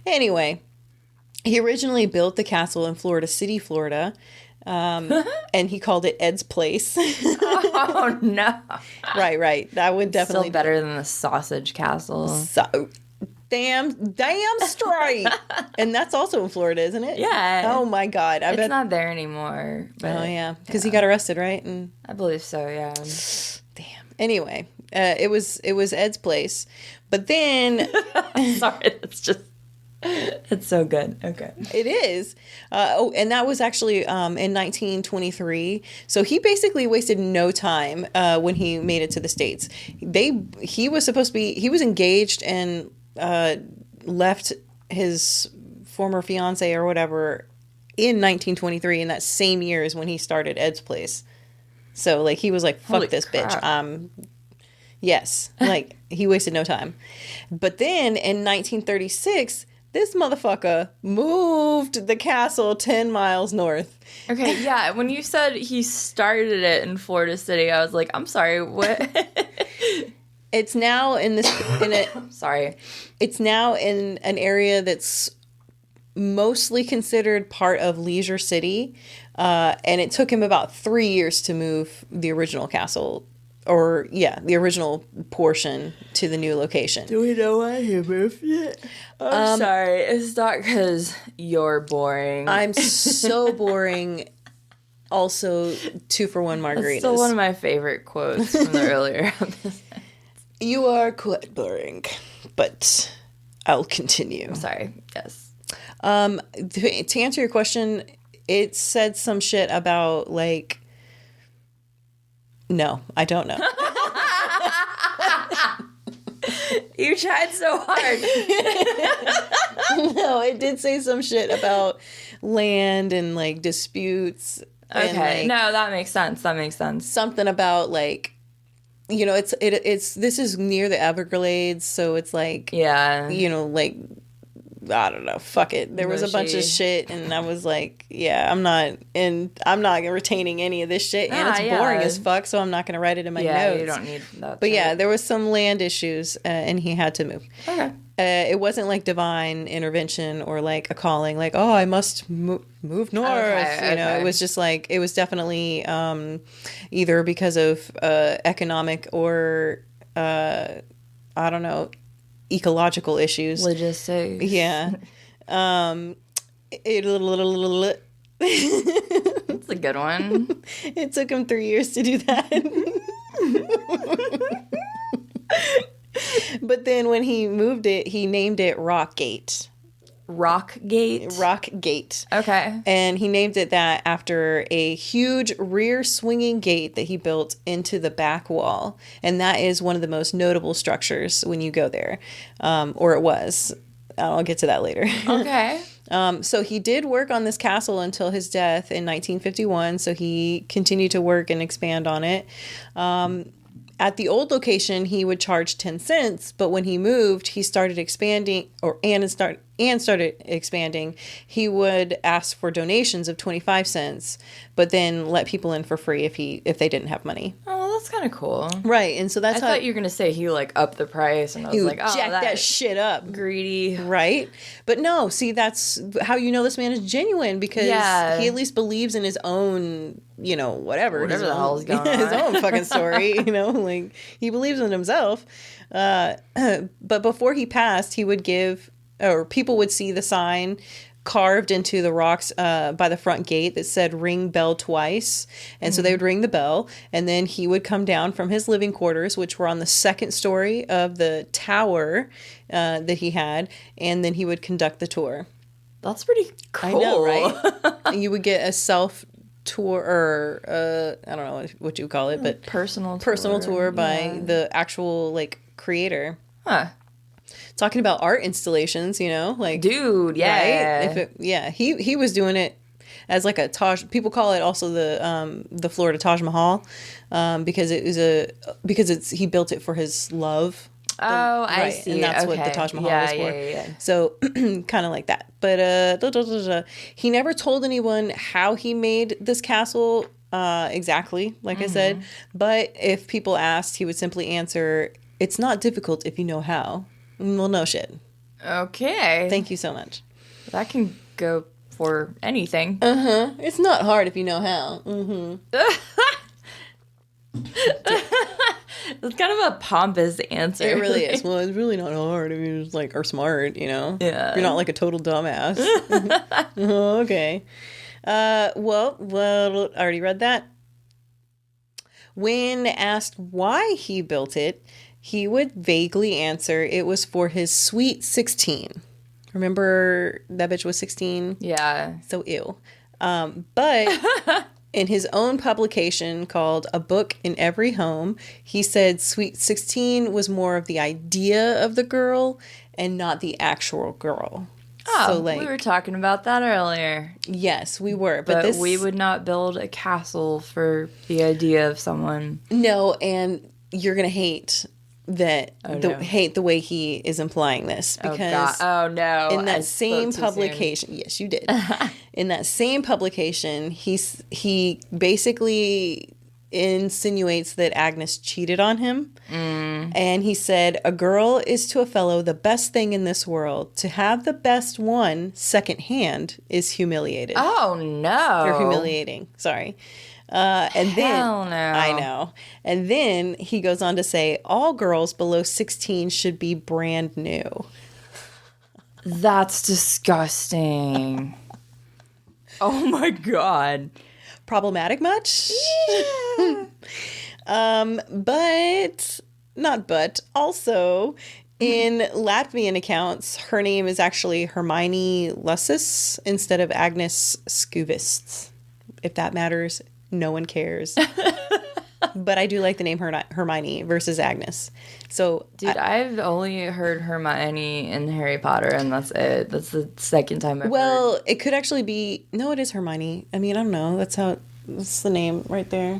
Anyway, he originally built the castle in Florida City, Florida, and he called it Ed's Place. Oh, no. Right. That would definitely still better than the Sausage Castle. So damn straight. And that's also in Florida, isn't it? Yeah. Oh my God. It's not there anymore. But, oh yeah, because he got arrested, right? And I believe so. Yeah. Damn. Anyway, it was Ed's Place, but then sorry, it's so good. Okay. It is. And that was actually in 1923. So he basically wasted no time when he made it to the States. He was engaged and left his former fiance or whatever in 1923, in that same year is when he started Ed's Place. So like he was like, fuck Holy this crap. bitch. Yes. Like he wasted no time. But then in 1936, this motherfucker moved the castle 10 miles north. Okay, yeah. When you said he started it in Florida City, I was like, I'm sorry, what? It's now Sorry. It's now in an area that's mostly considered part of Leisure City. And it took him about 3 years to move the original castle, the original portion to the new location. Do we know why he moved it? I'm sorry. It's not because you're boring. I'm so boring. Also, 2-for-1 margaritas. That's still one of my favorite quotes from the earlier episode. You are quite boring, but I'll continue. I'm sorry. Yes. To answer your question, it said some shit about like. No, I don't know. You tried so hard. No, it did say some shit about land and like disputes. Okay, and, like, no, that makes sense. Something about like, you know, this is near the Everglades, so it's like, yeah, you know, like, I don't know, fuck it. There was a bunch of shit, and I was like, yeah, I'm not retaining any of this shit, and it's boring as fuck, so I'm not gonna write it in my notes. Yeah, you don't need that. But yeah, there was some land issues, and he had to move. Okay. It wasn't like divine intervention or like a calling, like, oh, I must move north. Okay, you know, it was just like, it was definitely either because of economic or I don't know, ecological issues. Logistics. Yeah. It's a good one. It took him 3 years to do that. But then when he moved it, he named it Rockgate. Rockgate? Okay. And he named it that after a huge rear swinging gate that he built into the back wall. And that is one of the most notable structures when you go there. Or it was. I'll get to that later. Okay. So he did work on this castle until his death in 1951. So he continued to work and expand on it. At the old location, he would charge 10 cents, but when he moved, he started expanding, started expanding. He would ask for donations of 25 cents, but then let people in for free if they didn't have money. Oh, that's kind of cool. Right, and so that's I thought you were gonna say he like upped the price, and I was like, oh, jack that shit up, greedy, right? But no, see, that's how you know this man is genuine, because he at least believes in his own, whatever the hell's going on, his own fucking story, like he believes in himself. But before he passed, he would give, or people would see the sign carved into the rocks by the front gate that said "ring bell twice," and so they would ring the bell, and then he would come down from his living quarters, which were on the second story of the tower that he had, and then he would conduct the tour. That's pretty cool. I know, right? You would get a self tour, or I don't know what you call it, but personal tour by the actual like creator. Huh. Talking about art installations, like, dude, yeah, right? He was doing it as like a Taj. People call it also the Florida Taj Mahal, because he built it for his love. I see, and that's what the Taj Mahal was for. Yeah. So kind of like that, but he never told anyone how he made this castle exactly, like I said. But if people asked, he would simply answer, "It's not difficult if you know how." Well, no shit. Okay. Thank you so much. That can go for anything. It's not hard if you know how. It's kind of a pompous answer. It really is. Well, it's really not hard if you just are smart, Yeah. You're not like a total dumbass. Okay. Well, I already read that. When asked why he built it, he would vaguely answer it was for his sweet 16. Remember that bitch was 16? Yeah. So ew. But in his own publication called A Book in Every Home, he said sweet 16 was more of the idea of the girl and not the actual girl. Oh, so, we were talking about that earlier. Yes, we were. But we would not build a castle for the idea of someone. No, and you're going to hate hate the way he is implying this, because in that same publication, yes, you did. In that same publication, he basically insinuates that Agnes cheated on him, and he said, "A girl is to a fellow the best thing in this world. To have the best one secondhand is humiliated." Oh no, or humiliating. Sorry. And Hell then no. I know. And then he goes on to say all girls below 16 should be brand new. That's disgusting. Oh my god. Problematic much? Yeah. But also in Latvian accounts, her name is actually Hermione Lussis instead of Agnes Skuvist. If that matters. No one cares. But I do like the name Hermione versus Agnes. So, dude, I've only heard Hermione in Harry Potter, and that's it. That's the second time I've heard. It could actually be... No, it is Hermione. I mean, I don't know. That's the name right there.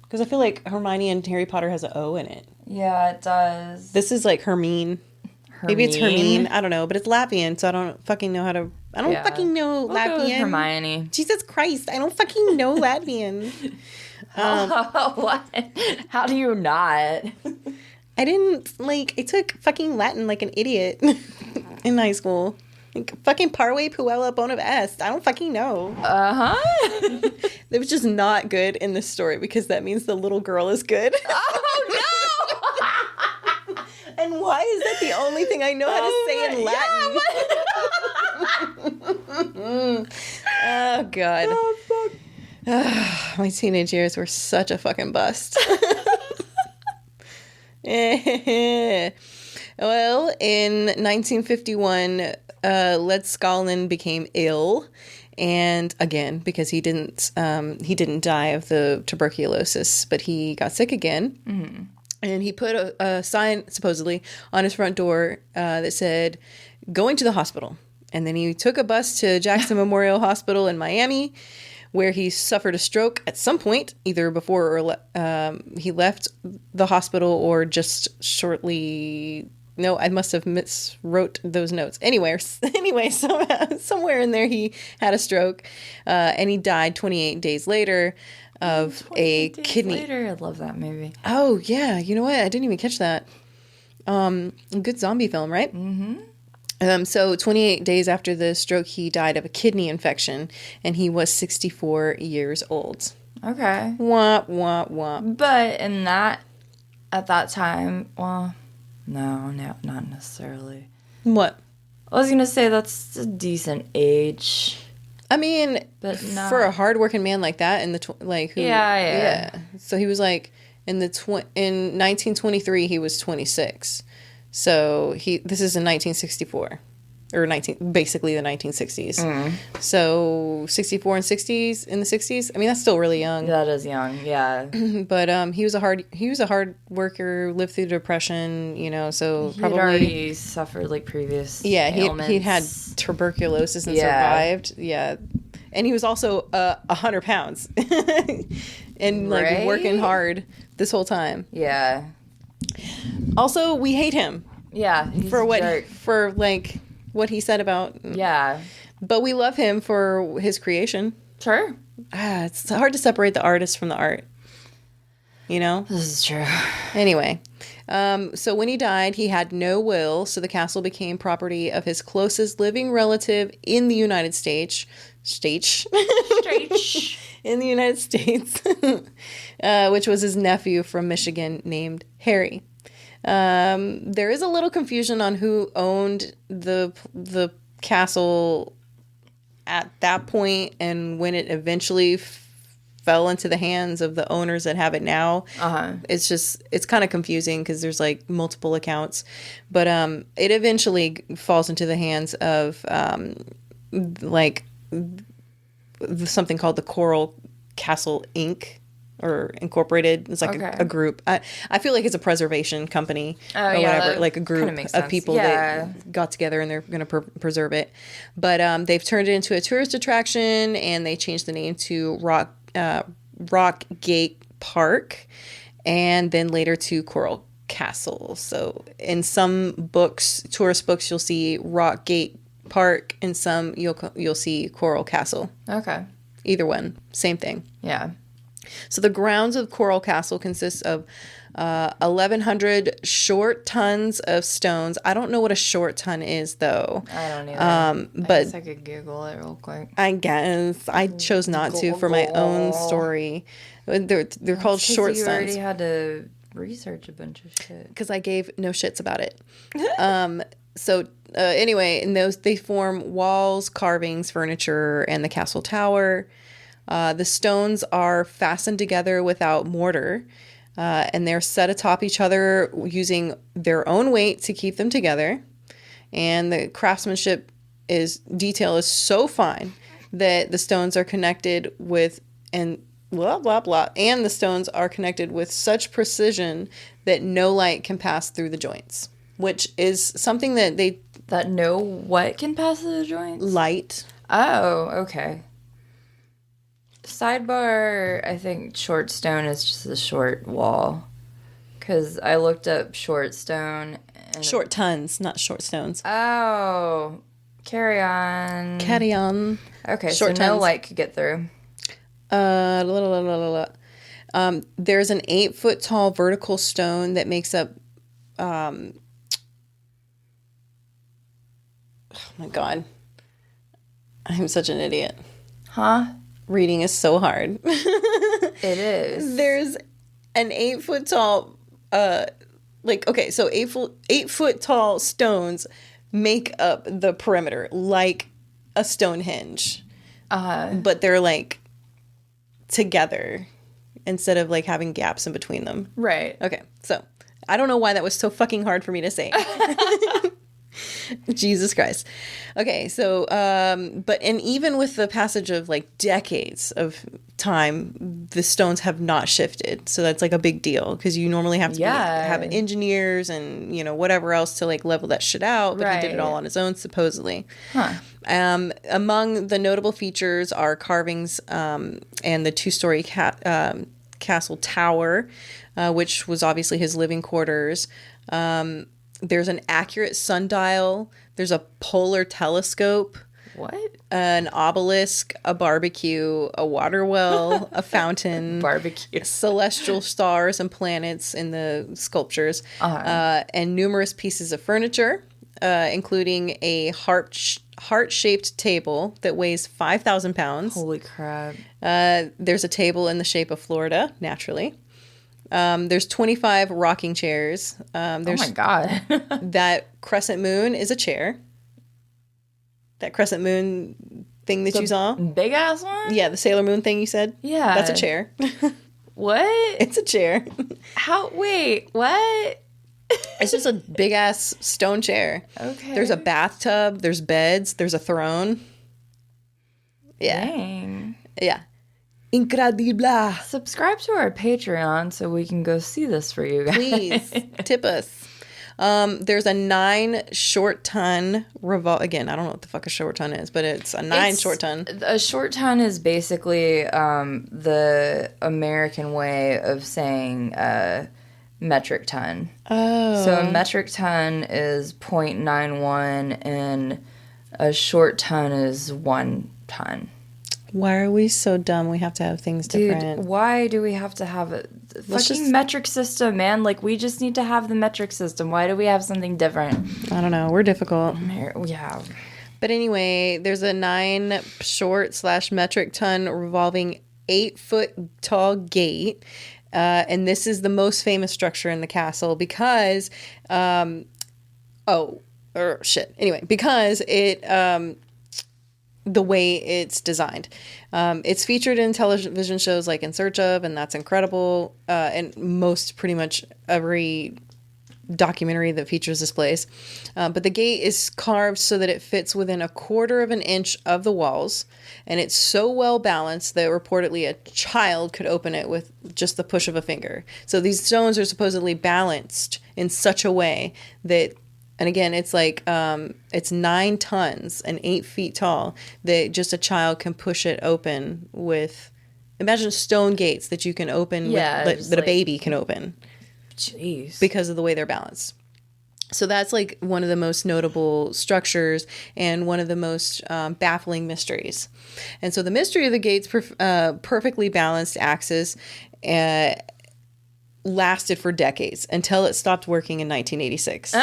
Because I feel like Hermione in Harry Potter has an O in it. Yeah, it does. This is like Hermine. Maybe it's Hermine. I don't know. But it's Latvian, so I don't fucking know how to... I don't fucking know Latvian. Go with Hermione. Jesus Christ, I don't fucking know Latvian. What? How do you not? I didn't, I took fucking Latin like an idiot in high school. Like, fucking parve puella bona est. I don't fucking know. Uh-huh. It was just not good in this story because that means the little girl is good. Oh, no! And why is that the only thing I know how to say in Latin? Oh, God. Oh, fuck. My teenage years were such a fucking bust. Well, in 1951, Led Skalin became ill. And again, because he didn't die of the tuberculosis, but he got sick again. Mm-hmm. And he put a sign, supposedly, on his front door that said, "Going to the hospital." And then he took a bus to Jackson Memorial Hospital in Miami, where he suffered a stroke at some point, either before or he left the hospital or just shortly. No, I must have miswrote those notes. Anyway, somewhere in there he had a stroke, and he died 28 days later of a kidney. Later. I love that movie. Oh yeah, you know what? I didn't even catch that. Good zombie film, right? Mm-hmm. So 28 days after the stroke, he died of a kidney infection, and he was 64 years old. Okay. Wah wah wah. But at that time, well, no, not necessarily. What? I was gonna say that's a decent age. I mean, but not for a hardworking man like that, in the yeah. So he was like in 1923, he was 26. So this is in 1964, or basically the 1960s. So 64 and 60s in the 60s. I mean, that's still really young. That is young, yeah. But he was a hard worker, lived through depression, so He'd probably already suffered like previous ailments. He'd had tuberculosis and survived. Yeah. And he was also 100 pounds and like working hard this whole time. Yeah. Also, we hate him. Yeah, he's for what a jerk. For like what he said about. Yeah. But we love him for his creation. Sure. It's hard to separate the artist from the art. This is true. Anyway, so when he died, he had no will, so the castle became property of his closest living relative in the United States. In the United States, which was his nephew from Michigan named Harry. There is a little confusion on who owned the castle at that point and when it eventually fell into the hands of the owners that have it now. It's kind of confusing because there's like multiple accounts, but it eventually falls into the hands of like something called the Coral Castle Inc. or Incorporated. It's like a group. I feel like it's a preservation company or whatever, like a group of people that got together and they're going to preserve it. But they've turned it into a tourist attraction and they changed the name to Rock Gate Park and then later to Coral Castle. So in some books, tourist books, you'll see Rock Gate Park, and some you'll see Coral Castle. Okay. Either one, same thing. Yeah. So the grounds of Coral Castle consists of 1,100 short tons of stones. I don't know what a short ton is, though. I don't either. But I guess I could Google it real quick. I guess I chose not to for my own story. They're called short stones. You already had to research a bunch of shit because I gave no shits about it. Anyway, in those they form walls, carvings, furniture, and the castle tower. The stones are fastened together without mortar, and they're set atop each other using their own weight to keep them together. And the craftsmanship detail is so fine that the stones are connected with and blah blah blah, and the stones are connected with such precision that no light can pass through the joints, which is something that no what can pass through the joints? Light. Oh, okay. Sidebar, I think short stone is just a short wall. Because I looked up short stone. Short tons, not short stones. Oh, carry on. Carry on. Okay, short so tons. No light could get through. There's an 8-foot tall vertical stone that makes up... oh my God. I'm such an idiot. Huh? Reading is so hard. It is. There's an 8-foot tall, so 8-foot tall stones make up the perimeter like a Stonehenge. But they're like together instead of like having gaps in between them. Right. Okay. So I don't know why that was so fucking hard for me to say. Jesus Christ. Okay, so and even with the passage of like decades of time, the stones have not shifted. So that's like a big deal because you normally have to have engineers and whatever else to like level that shit out. But he did it all on his own, supposedly. Huh. Among the notable features are carvings and the two-story castle tower, which was obviously his living quarters. There's an accurate sundial. There's a polar telescope. What? An obelisk, a barbecue, a water well, a fountain, barbecue, celestial stars and planets in the sculptures, and numerous pieces of furniture, including a heart-shaped table that weighs 5,000 pounds. Holy crap. There's a table in the shape of Florida, naturally. There's 25 rocking chairs. Oh my God. That crescent moon is a chair. That crescent moon thing that you saw. Big ass one? Yeah, the Sailor Moon thing you said. Yeah. That's a chair. What? It's a chair. Wait, what? It's just a big ass stone chair. Okay. There's a bathtub, there's beds, there's a throne. Yeah. Dang. Yeah. Incredible. Subscribe to our Patreon so we can go see this for you guys. Please tip us. There's a 9 short ton again, I don't know what the fuck a short ton is, but it's a 9 short ton. A short ton is basically the American way of saying metric ton. Oh. So a metric ton is 0.91 and a short ton is 1 ton. Why are we so dumb? We have to have things different. Dude, why do we have to have a fucking metric system, man? Like, we just need to have the metric system. Why do we have something different? I don't know. We're difficult. Yeah. But anyway, there's a 9 short / metric ton revolving 8-foot tall gate. And this is the most famous structure in the castle because, because it, the way it's designed. It's featured in television shows like In Search of, and That's Incredible, and pretty much every documentary that features this place. But the gate is carved so that it fits within 1/4 of an inch of the walls, and it's so well balanced that reportedly a child could open it with just the push of a finger. So these stones are supposedly balanced in such a way that, and again, it's like, it's 9 tons and 8 feet tall, that just a child can push it open with, imagine stone gates that you can open, that a baby can open. Jeez. Because of the way they're balanced. So that's like one of the most notable structures and one of the most baffling mysteries. And so the mystery of the gate's perfectly balanced axis lasted for decades until it stopped working in 1986.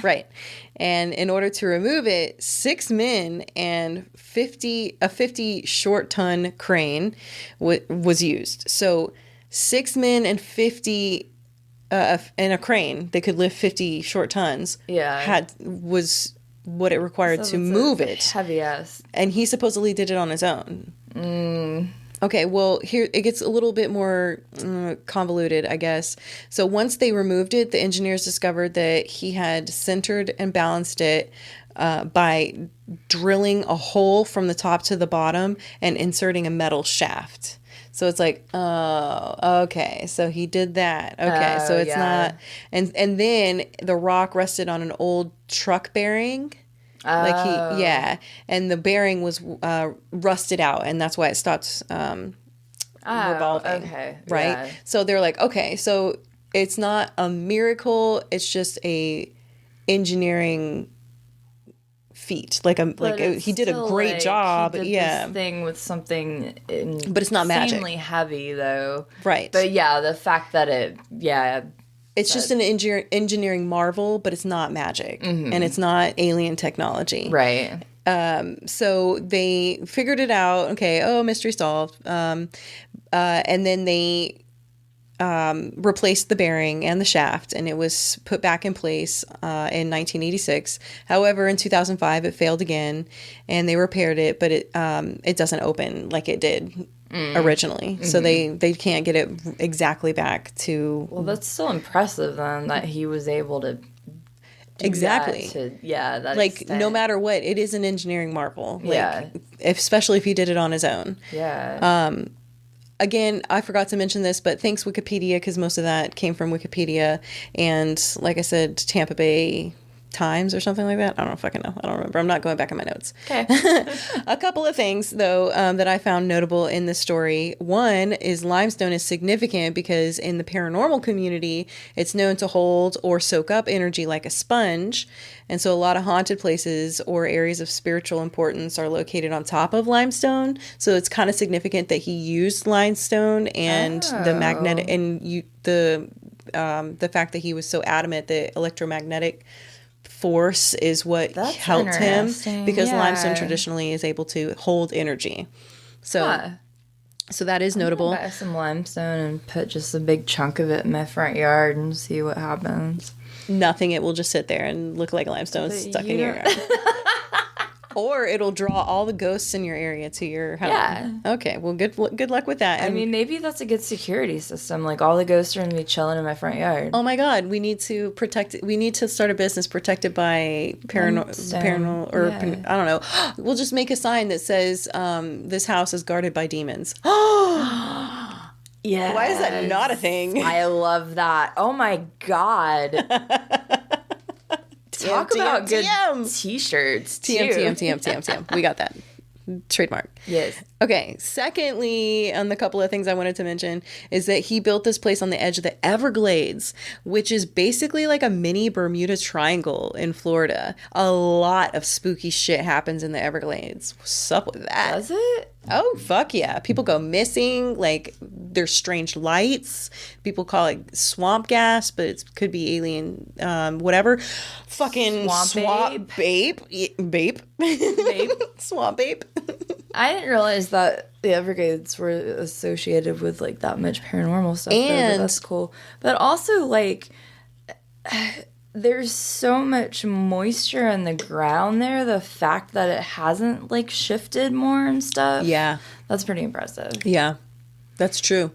Right. And in order to remove it, 6 men and a 50 short ton crane was used. So 6 men and 50 and a crane that could lift 50 short tons was what it required to move it. Heavy ass. And he supposedly did it on his own. Okay, well, here it gets a little bit more convoluted, I guess. So once they removed it, the engineers discovered that he had centered and balanced it by drilling a hole from the top to the bottom and inserting a metal shaft. So it's like, oh, okay. So he did that. Okay, so it's not. And then the rock rested on an old truck bearing. And the bearing was rusted out, and that's why it stopped revolving. Okay, right. Yeah. So they're like, okay, so it's not a miracle; it's just a engineering feat. He did a great job. He did this thing with something, but it's not magic. Insanely heavy though. Right. But yeah, the fact that it's just an engineering marvel, but it's not magic, and it's not alien technology. Right. So they figured it out. Okay, mystery solved. And then they replaced the bearing and the shaft, and it was put back in place in 1986. However, in 2005, it failed again, and they repaired it, but it doesn't open like it did originally. So they can't get it exactly back to. Well, that's still impressive then that he was able to. exactly. That Like, extent. no matter what, it is an engineering marvel. Like, Yeah. especially if he did it on his own. Yeah. Again, I forgot to mention this, but thanks Wikipedia, because most of that came from Wikipedia. And like I said, Tampa Bay Times or something like that. I don't fucking know. I don't remember. I'm not going back in my notes. Okay. A couple of things, though, that I found notable in this story. One is limestone is significant because in the paranormal community, it's known to hold or soak up energy like a sponge. And so a lot of haunted places or areas of spiritual importance are located on top of limestone. So it's kind of significant that he used limestone and the magnetic and the fact that he was so adamant that electromagnetic force is what helped him, because limestone traditionally is able to hold energy. So so that is notable. Buy some limestone and put just a big chunk of it in my front yard and see what happens. Nothing. It will just sit there and look like limestone stuck in your yard. Or it'll draw all the ghosts in your area to your home. Yeah. Okay. Well, good luck with that. I mean, maybe that's a good security system. Like, all the ghosts are going to be chilling in my front yard. Oh my God, we need to protect it. We need to start a business protected by paranormal, or I don't know. We'll just make a sign that says, this house is guarded by demons. Yeah. Why is that not a thing? I love that. Oh my God. Talk about good t-shirts, too. TM. We got that. Trademark. Yes. Okay. Secondly, on the couple of things I wanted to mention is that he built this place on the edge of the Everglades, which is basically like a mini Bermuda Triangle in Florida. A lot of spooky shit happens in the Everglades. What's up with that? Does it? Oh, fuck yeah. People go missing. Like, there's strange lights. People call it swamp gas, but it could be alien, whatever. Fucking swamp babe. Swamp babe. I didn't realize that the Everglades were associated with, like, that much paranormal stuff. And but that's cool. But also, like, there's so much moisture in the ground there. The fact that it hasn't, like, shifted more and stuff. Yeah. That's pretty impressive. Yeah. That's true.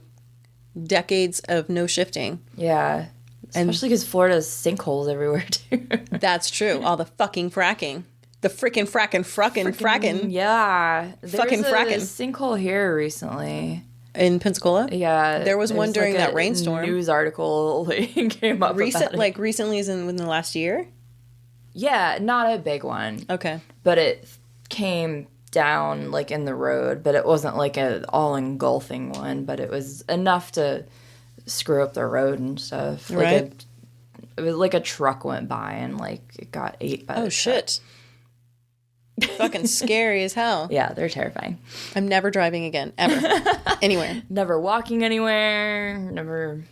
Decades of no shifting. Yeah. Especially because Florida's sinkholes everywhere, too. That's true. All the fucking fracking. The frickin' fracking. Yeah. Fucking fracking. There was a sinkhole here recently. In Pensacola? Yeah. There was one during that rainstorm. News article came up about it. Like, recently as in within the last year? Yeah, not a big one. Okay. But it came down, like, in the road. But it wasn't, like, an all-engulfing one. But it was enough to screw up the road and stuff. Right. It was like a truck went by and, like, it got ate by the truck. Shit. Fucking scary as hell. Yeah, they're terrifying. I'm never driving again, ever. Anywhere. Never walking anywhere. Never.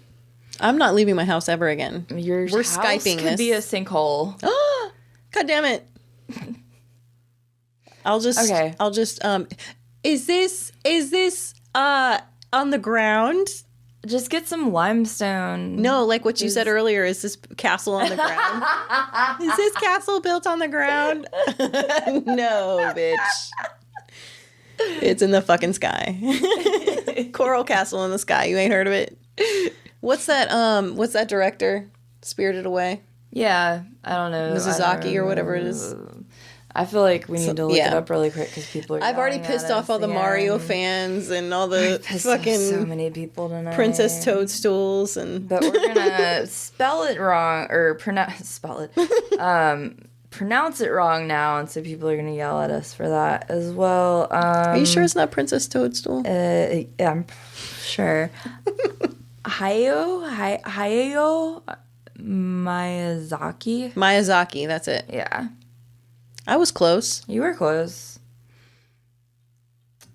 I'm not leaving my house ever again. We're Skyping could this. be a sinkhole. God damn it. I'll just is this on the ground? Just get some limestone. No, like what you said earlier, is this castle on the ground? Is this castle built on the ground? No, bitch. It's in the fucking sky. Coral Castle in the sky. You ain't heard of it? What's that director? Spirited Away? Yeah, I don't know. Mizuzaki or whatever it is. I feel like we need to look it up really quick because people are. I've already pissed off all the Mario fans and all the fucking so many people tonight. Princess Toadstools But we're gonna spell it wrong or pronounce it wrong now, and so people are gonna yell at us for that as well. Are you sure it's not Princess Toadstool? Yeah, I'm sure. Hayao Miyazaki, that's it. Yeah. I was close. You were close.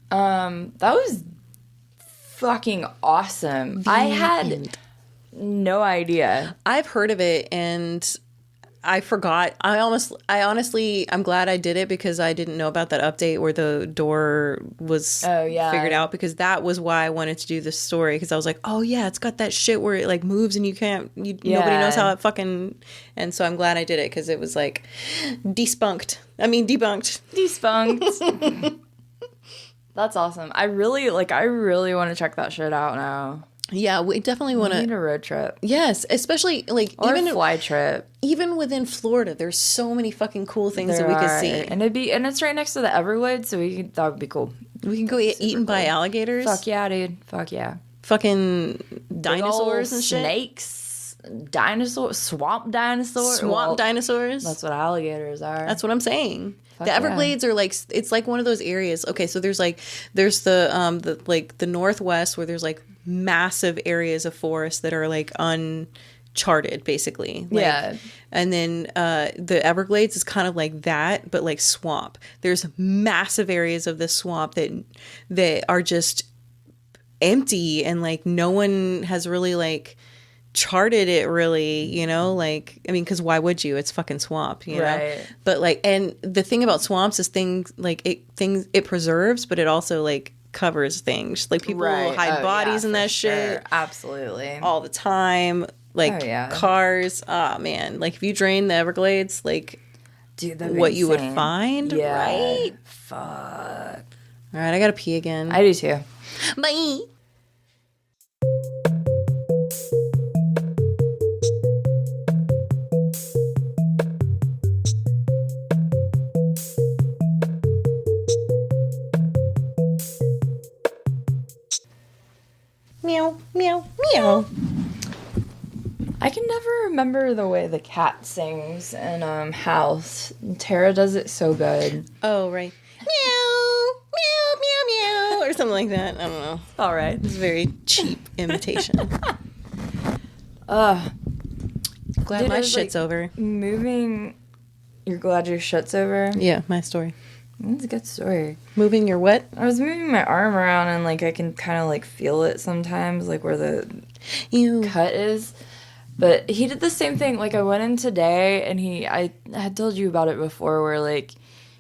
That was fucking awesome. I had no idea. I've heard of it and I forgot. I honestly, I'm glad I did it because I didn't know about that update where the door was figured out, because that was why I wanted to do this story, because I was like, oh yeah, it's got that shit where it like moves and nobody knows how it fucking, and so I'm glad I did it because it was like debunked. Debunked. That's awesome. I really want to check that shit out now. Yeah, we definitely We want need to. a road trip. Yes, especially like Or even a fly trip. even within Florida, there's so many fucking cool things that There we could are. see. And it's right next to the Everglades, so that would be cool. We can go get eaten by alligators. Fuck yeah, dude. Fuck yeah. Fucking dinosaurs Big ol' and shit. snakes, dinosaurs, swamp dinosaurs. Swamp dinosaurs. That's what alligators are. That's what I'm saying. Fuck The Everglades are like, it's like one of those areas. Okay, so there's the like the Northwest where there's like massive areas of forest that are like uncharted, basically. Like, Yeah. And then the Everglades is kind of like that, but like swamp. There's massive areas of the swamp that are just empty, and like no one has really like charted it really, you know, like, I mean, because why would you? It's fucking swamp, you know. Right. But like, and the thing about swamps is it preserves, but it also like covers things. Like people hide bodies in that shit. Sure. Absolutely. All the time. Like cars. Oh man, like if you drain the Everglades, like, dude, what you would find, right? Fuck. All right, I gotta pee again. I do too. Bye. Meow, meow, meow. I can never remember the way the cat sings in House. Tara does it so good. Oh, right. Meow, meow, meow, meow, or something like that. I don't know. All right. It's a very cheap imitation. Glad my shit's over. You're glad your shit's over? Yeah, my story. That's a good story. Moving your what? I was moving my arm around and like I can kind of like feel it sometimes, like where the cut is. But he did the same thing. Like I went in today and I had told you about it before, where like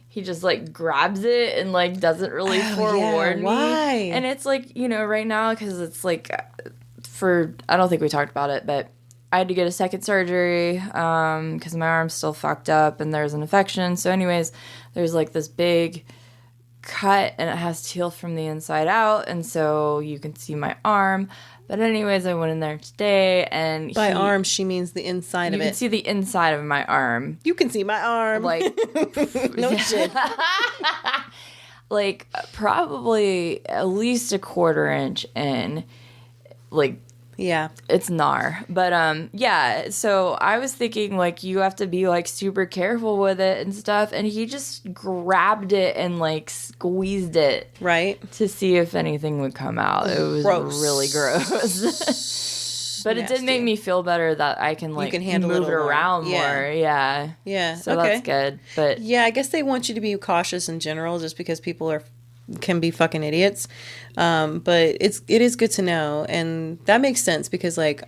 he just like grabs it and like doesn't really forewarn me. Why? And it's like, you know, right now, because it's like I don't think we talked about it, but I had to get a second surgery because my arm's still fucked up and there's an infection. So anyways, there's like this big cut and it has to heal from the inside out. And so you can see my arm. But anyways, I went in there today and by arm, she means the inside of it. You can see the inside of my arm. You can see my arm. Like, no shit. Like probably at least a 1/4 inch in. Like, yeah, it's gnar. But yeah, so I was thinking like you have to be like super careful with it and stuff, and he just grabbed it and like squeezed it right to see if anything would come out. It was really gross. But it did make me feel better that I can like move it around more. Yeah. So that's good. But yeah, I guess they want you to be cautious in general just because people can be fucking idiots. But it is good to know, and that makes sense because like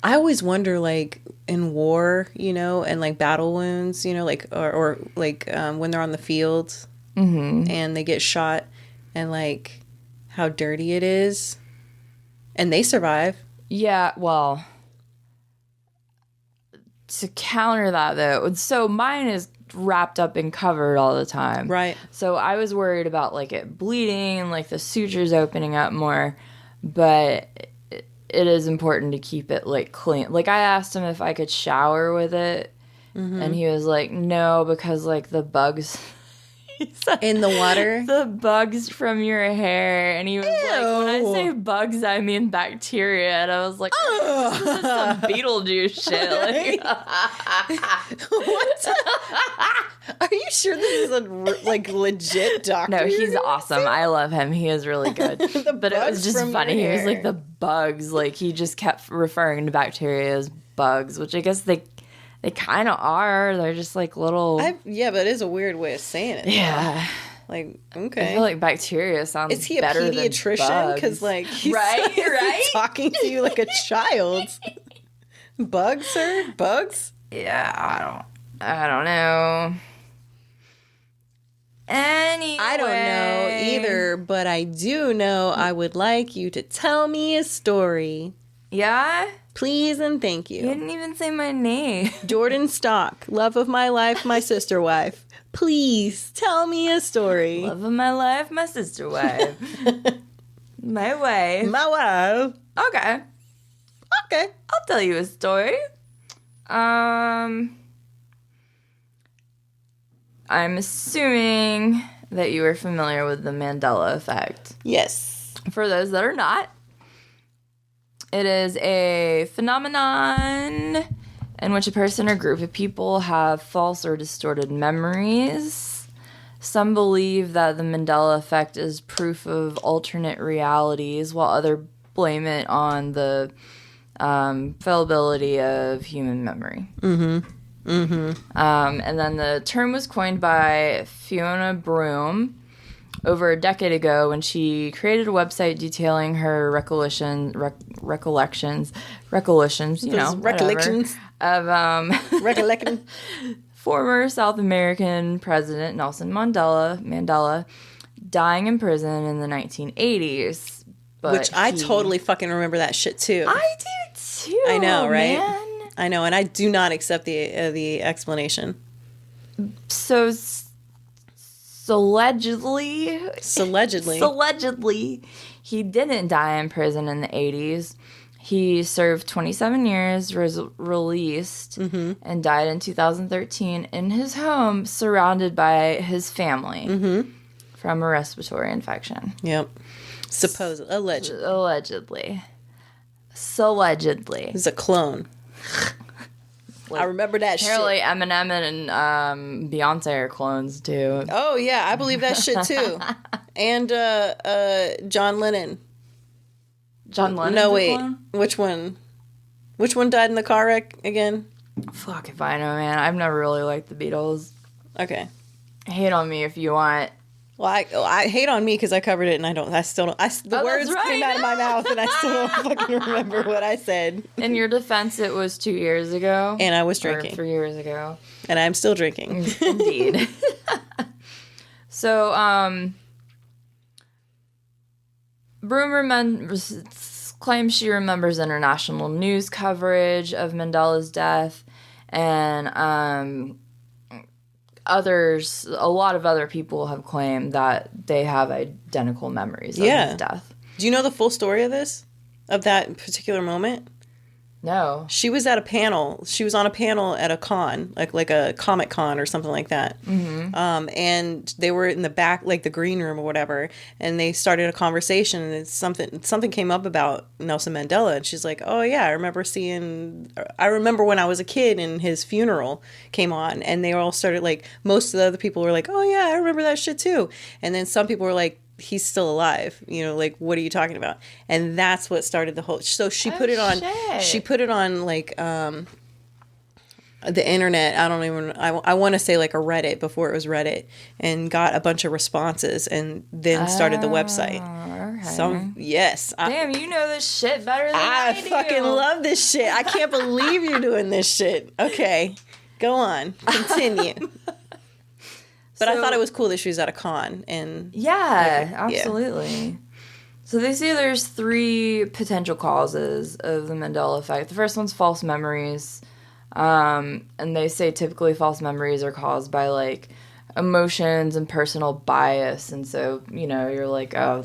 I always wonder like in war, you know, and like battle wounds, you know, like or like when they're on the field and they get shot and like how dirty it is, and they survive. Yeah, well, to counter that though, so mine is wrapped up and covered all the time. Right. So I was worried about like it bleeding and like the sutures opening up more, but it is important to keep it like clean. Like I asked him if I could shower with it and he was like, no, because like the bugs in the water, the bugs from your hair. And he was like, when I say bugs, I mean bacteria. And I was like, this is some Beetlejuice shit. Like, what? Are you sure this is a like legit doctor? No, he's awesome. I love him. He is really good. But it was just funny. He was like the bugs. Like he just kept referring to bacteria as bugs, which I guess they kind of are. They're just like little. Yeah, but it is a weird way of saying it. Yeah. Like, okay. I feel like bacteria sounds better. Is he a pediatrician? Because like, he's talking to you like a child. Bugs, sir? Bugs? Yeah, I don't know. Anyway. I don't know either, but I do know I would like you to tell me a story. Yeah? Please and thank you. You didn't even say my name. Jordan Stock, love of my life, my sister wife. Please tell me a story. Love of my life, my sister wife. My wife. My wife. Okay. Okay. I'll tell you a story. I'm assuming that you are familiar with the Mandela Effect. Yes. For those that are not, it is a phenomenon in which a person or group of people have false or distorted memories. Some believe that the Mandela Effect is proof of alternate realities, while others blame it on the fallibility of human memory. Mm-hmm. Mm-hmm. And then the term was coined by Fiona Broome over a decade ago when she created a website detailing her recollections, of former South American President Nelson Mandela dying in prison in the 1980s. Which I totally fucking remember that shit too. I do too. I know, right? Man. I know, and I do not accept the explanation. So allegedly, he didn't die in prison in the 80s. He served 27 years, was released, and died in 2013 in his home, surrounded by his family from a respiratory infection. Yep. Allegedly. Allegedly. He's a clone. I remember that apparently shit. Eminem and Beyonce are clones too. Oh yeah, I believe that shit too. And John Lennon. John Lennon? No, wait. Clone? Which one? Which one died in the car wreck again? Fuck if I know, man. I've never really liked the Beatles. Okay. Hate on me if you want. Well, I hate on me because I covered it and I still don't. The words came out of my mouth and I still don't fucking remember what I said. In your defense, it was 2 years ago. And I was drinking. Or 3 years ago. And I'm still drinking. Indeed. So, Broome claims she remembers international news coverage of Mandela's death, and a lot of other people have claimed that they have identical memories of his death. Do you know the full story of this? Of that particular moment? No. She was at a panel. She was on a panel at a con, like a Comic Con or something like that. Mm-hmm. And they were in the back, like the green room or whatever, and they started a conversation, and something came up about Nelson Mandela, and she's like, "Oh yeah, I remember when I was a kid and his funeral came on," and they all started like, most of the other people were like, "Oh yeah, I remember that shit too," and then some people were like, "He's still alive," like, what are you talking about? And that's what started the whole. So she put it on. Shit. She put it on like the internet. I want to say like a Reddit before it was Reddit, and got a bunch of responses, and then started the website. Okay. Yes. Damn, you know this shit better than I do. I fucking love this shit. I can't believe you're doing this shit. Okay, go on, continue. But I thought it was cool that she was at a con. And yeah, absolutely. Yeah. So they say there's 3 potential causes of the Mandela Effect. The first one's false memories. And they say typically false memories are caused by, like, emotions and personal bias. And so, you're like, oh,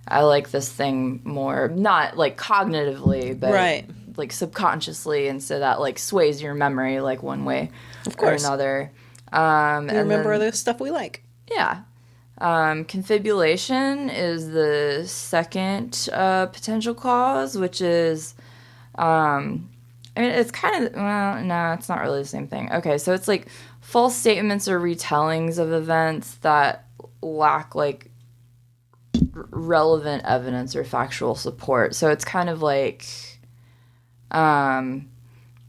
I like this thing more. Not, like, cognitively, but, right. like, subconsciously. And so that, like, sways your memory, like, one way or another. We remember the stuff we like. Yeah. Confibulation is the second potential cause, which is, it's kind of, well, no, it's not really the same thing. Okay, so it's like false statements or retellings of events that lack, like, relevant evidence or factual support. So it's kind of like,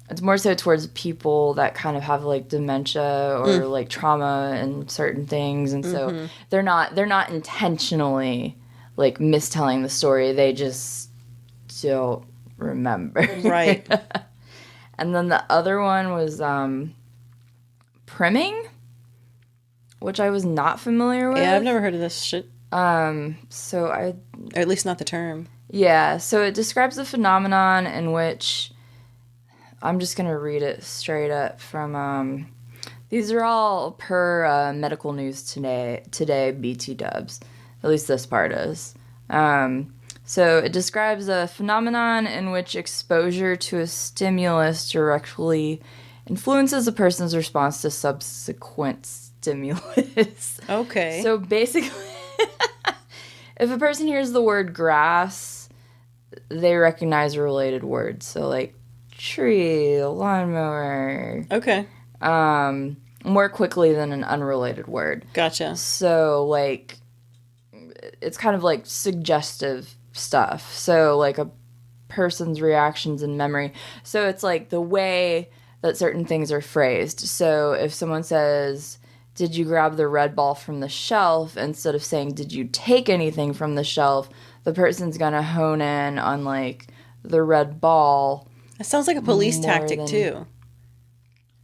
it's more so towards people that kind of have, like, dementia or like trauma and certain things, and so they're not intentionally, like, mistelling the story. They just don't remember. Right. And then the other one was priming, which I was not familiar with. Yeah, I've never heard of this shit. Or at least not the term. Yeah, so it describes a phenomenon in which, I'm just going to read it straight up from, these are all per Medical News Today, BT dubs. At least this part is. So it describes a phenomenon in which exposure to a stimulus directly influences a person's response to subsequent stimulus. Okay. So basically, if a person hears the word grass, they recognize a related word. So like tree, lawnmower. Okay. More quickly than an unrelated word. Gotcha. So like, it's kind of like suggestive stuff. So like a person's reactions and memory. So it's like the way that certain things are phrased. So if someone says, did you grab the red ball from the shelf, instead of saying, did you take anything from the shelf, the person's going to hone in on like the red ball. That sounds like a police tactic too.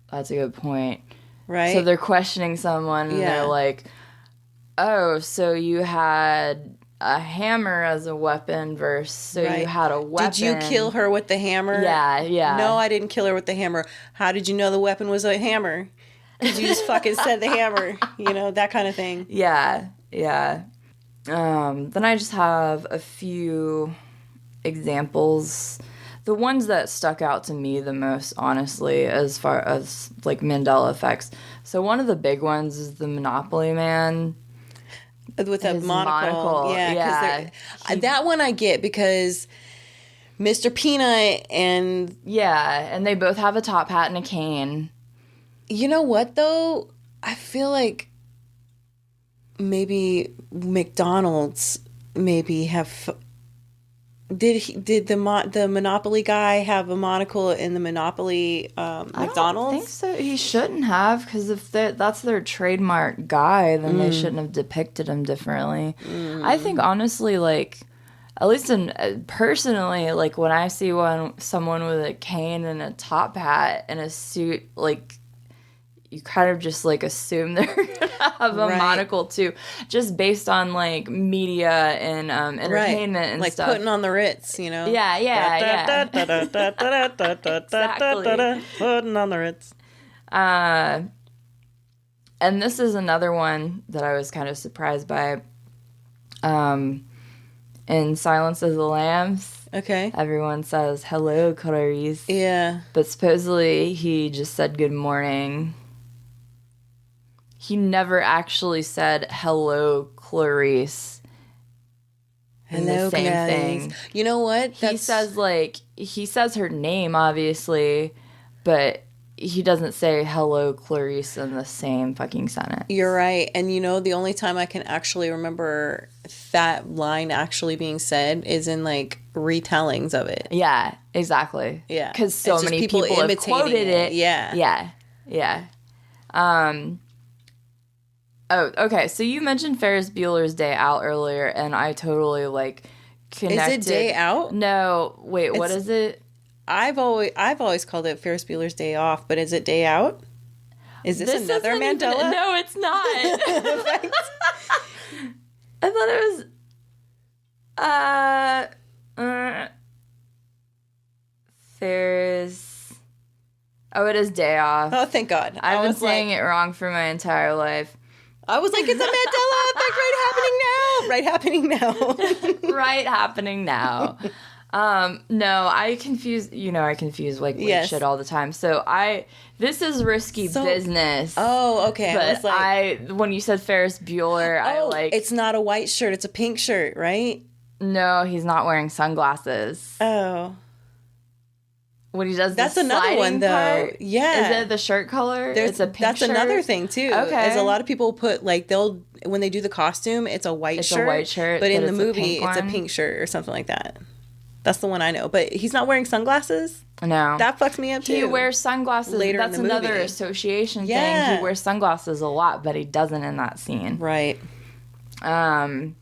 That's a good point. Right? So they're questioning someone and they're like, oh, so you had a hammer as a weapon versus you had a weapon. Did you kill her with the hammer? Yeah. No, I didn't kill her with the hammer. How did you know the weapon was a hammer? Because you just fucking said the hammer. You know, that kind of thing. Yeah. Then I just have a few examples. The ones that stuck out to me the most, honestly, as far as, like, Mandela Effects. So one of the big ones is the Monopoly Man. With a monocle. Yeah. That one I get because Mr. Peanut and... Yeah, and they both have a top hat and a cane. You know what, though? I feel like maybe McDonald's maybe have... Did the Monopoly guy have a monocle in the Monopoly McDonald's? I don't think so. He shouldn't have, because if that's their trademark guy, then they shouldn't have depicted him differently. I think, honestly, like, at least personally, like, when I see someone with a cane and a top hat and a suit, like, you kind of just, like, assume they're going to have a monocle, too. Just based on, like, media and entertainment and like stuff. Like putting on the Ritz, you know? Yeah. Exactly. Putting on the Ritz. And this is another one that I was kind of surprised by. In Silence of the Lambs, everyone says, hello, Clarice. Yeah. But supposedly he just said good morning. He never actually said, hello, Clarice. Hello, the same Clarice. thing. You know what? He says her name, obviously, but he doesn't say hello, Clarice in the same fucking sentence. You're right. And you know, the only time I can actually remember that line actually being said is in like retellings of it. Yeah, exactly. Yeah. Because so many people have quoted it. Yeah. Oh, okay. So you mentioned Ferris Bueller's Day Out earlier, and I totally like connected. Is it Day Out? No. Wait, what is it? I've always called it Ferris Bueller's Day Off, but is it Day Out? Is this another Mandela? No, it's not. I thought it was Ferris. Oh, it is Day Off. Oh, thank God. I've been saying it wrong for my entire life. I was like, it's a Mandela Effect right happening now. No, I confuse like weird shit all the time. So this is risky business. Oh, okay. But when you said Ferris Bueller, it's not a white shirt, it's a pink shirt, right? No, he's not wearing sunglasses. Oh. When he does that's another one, though. Part, yeah. Is it the shirt color? It's a pink that's shirt? Another thing, too. Okay. Is a lot of people put, like, when they do the costume, it's a white shirt. It's a white shirt. But in the movie, it's a pink shirt or something like that. That's the one I know. But he's not wearing sunglasses? No. That fucks me up, too. He wears sunglasses. Later That's in the another movie. association thing. He wears sunglasses a lot, but he doesn't in that scene. Right. And